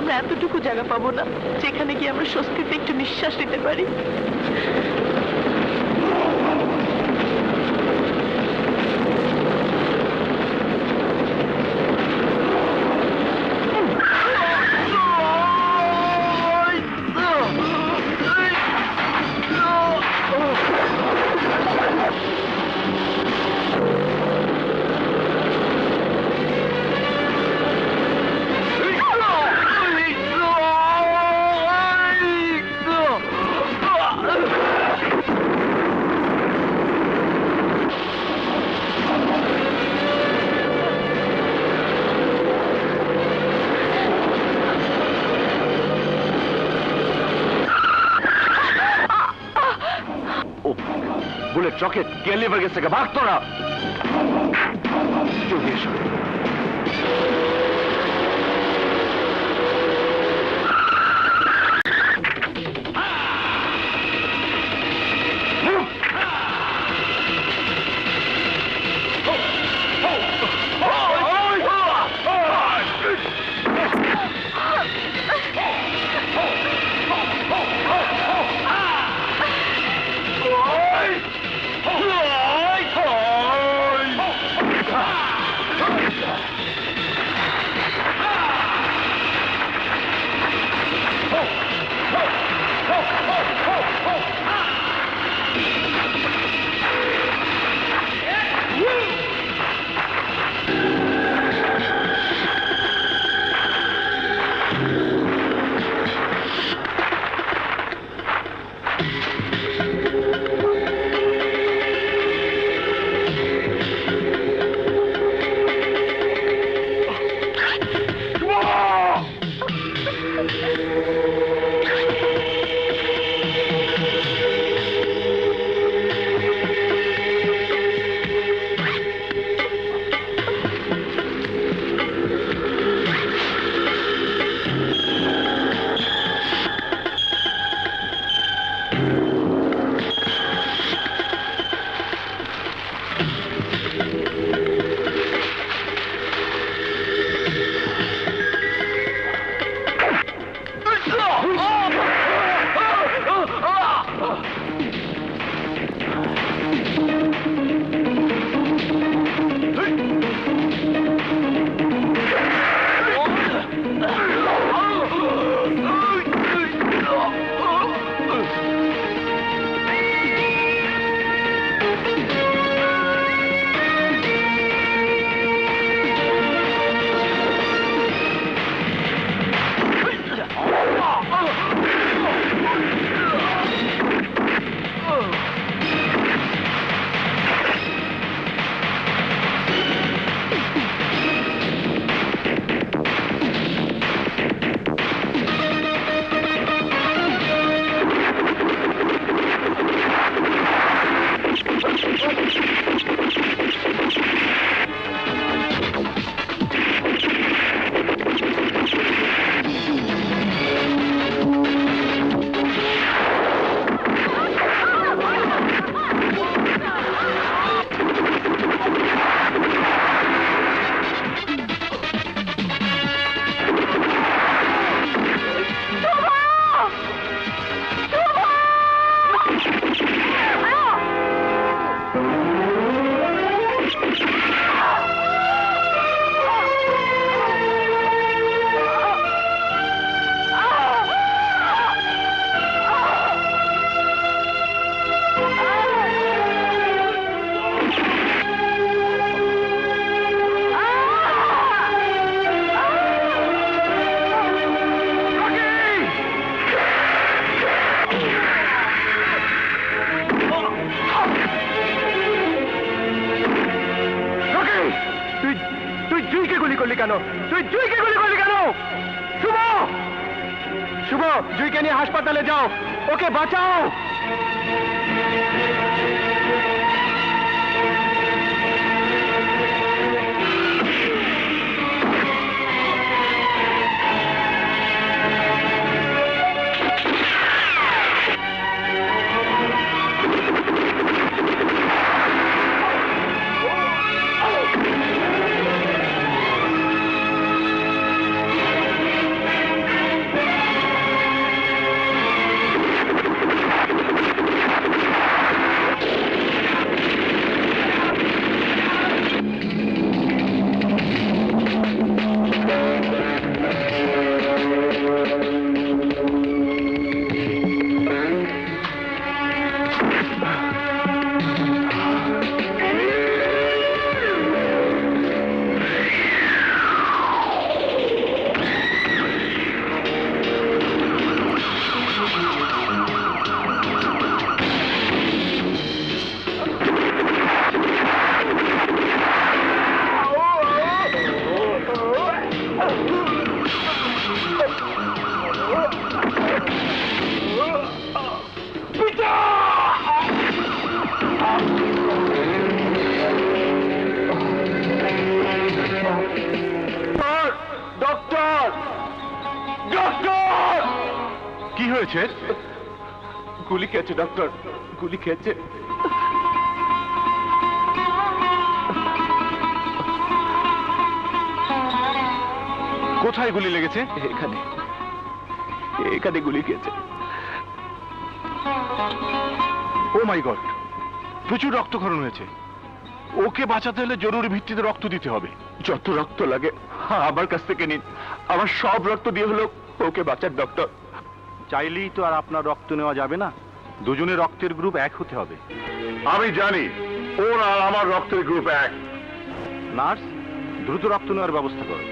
আমরা এতটুকু জায়গা পাবো না যেখানে গিয়ে আমরা স্বস্তিতে একটু নিঃশ্বাস নিতে পারি? বুলেট রকেট কে লিভার গেছে ভাগ তোরা। জলদি এসো। জুইকে গুলি করলি কেন? তুই জুইকে গুলি করলি কেন? শুভ, শুভ, জুইকে নিয়ে হাসপাতালে যাও, ওকে বাঁচাও। কি হয়েছে? গুলি খেয়েছে ডক্টর, গুলি খেয়েছে। কোথায় গুলি লেগেছে? এখানে, এখানে গুলি খেয়েছে। ও মাই গড, প্রচুর রক্তক্ষরণ হয়েছে। ওকে বাঁচাতে হলে জরুরি ভিত্তিতে রক্ত দিতে হবে। যত রক্ত লাগে আমার কাছ থেকে নিন, আমার সব রক্ত দিয়ে হলো ওকে বাঁচার ডক্টর। চাইলেই তো আর আপনার রক্ত নেওয়া যাবে না, দুজনের রক্তের গ্রুপ এক হতে হবে। আমি জানি ওর আর আমার রক্তের গ্রুপ এক। নার্স, দ্রুত রক্ত নেওয়ার ব্যবস্থা করো।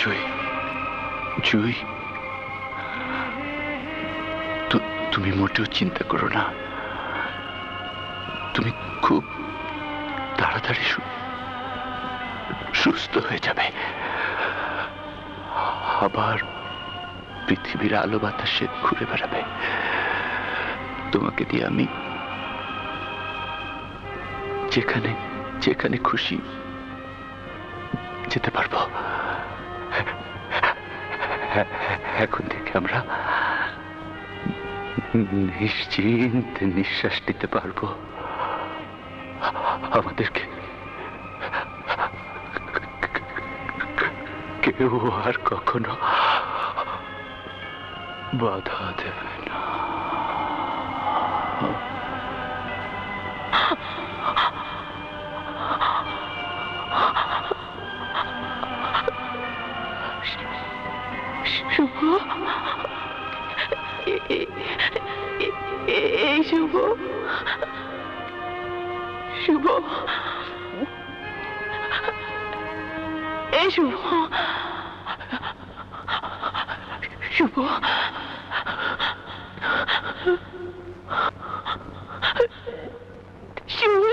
জুই, জুই, তুমি মোটেও চিন্তা করো না। তুমি খুব তাড়াতাড়ি সুস্থ হয়ে যাবে। আবার পৃথিবীর আলো বাতাসে ঘুরে বেড়াবে। তোমাকে দিয়ে আমি যেখানে যেখানে খুশি যেতে পারবো। এখন থেকে আমরা নিশ্চিন্তে নিঃশ্বাস নিতে পারবো। আমাদেরকে কেউ আর কখনো বাধা দেবে না। শুভ, এই শুভ, শুভ, এই শুভ, শুভ, শুভ,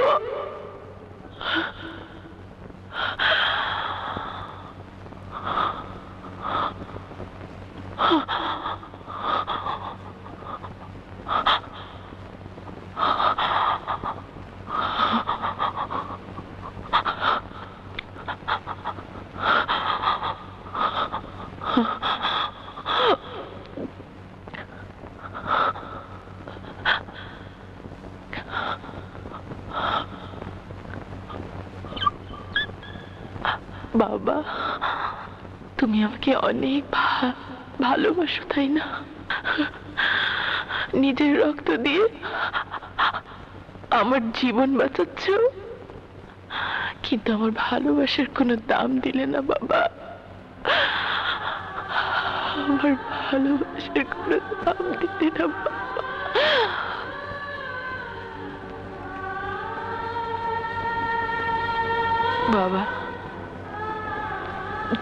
বাবা, তুমি আমাকে অনেক ভালোবাসো তাই না? নিজের রক্ত দিয়ে আমার জীবন বাঁচাচ্ছ, কিন্তু আমার ভালোবাসার কোনো দাম দিলে না বাবা। আমার ভালোবাসার কোনো দাম দিলে না বাবা। বাবা,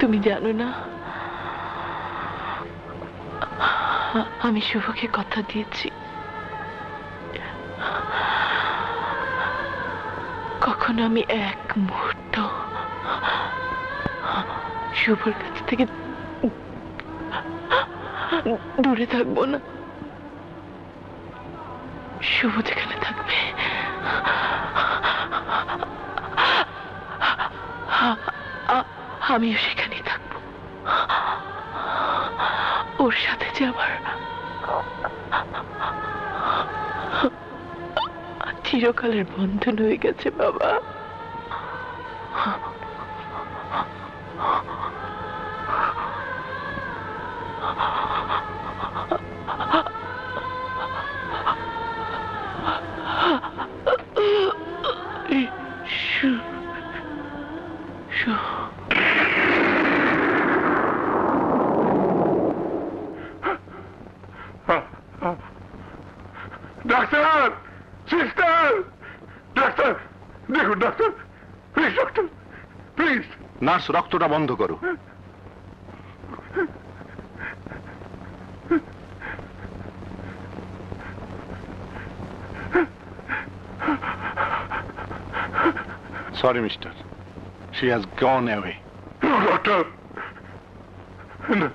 তুমি জানো না, আমি শুভকে কথা দিয়েছি কখনো আমি এক মুহূর্ত শুভর কাছ থেকে দূরে থাকবো না। শুভ যেখানে থাকবে আমিও সেখানেই থাকবো। ওর সাথে যে আমার চিরকালের বন্ধন হয়ে গেছে বাবা। ডাক্তার, সিস্টার, ডাক্তার, দেখুন doctor, please doctor, please. Nurse, রক্তটা বন্ধ করো। Sorry, mister. She has gone away. No, doctor. No.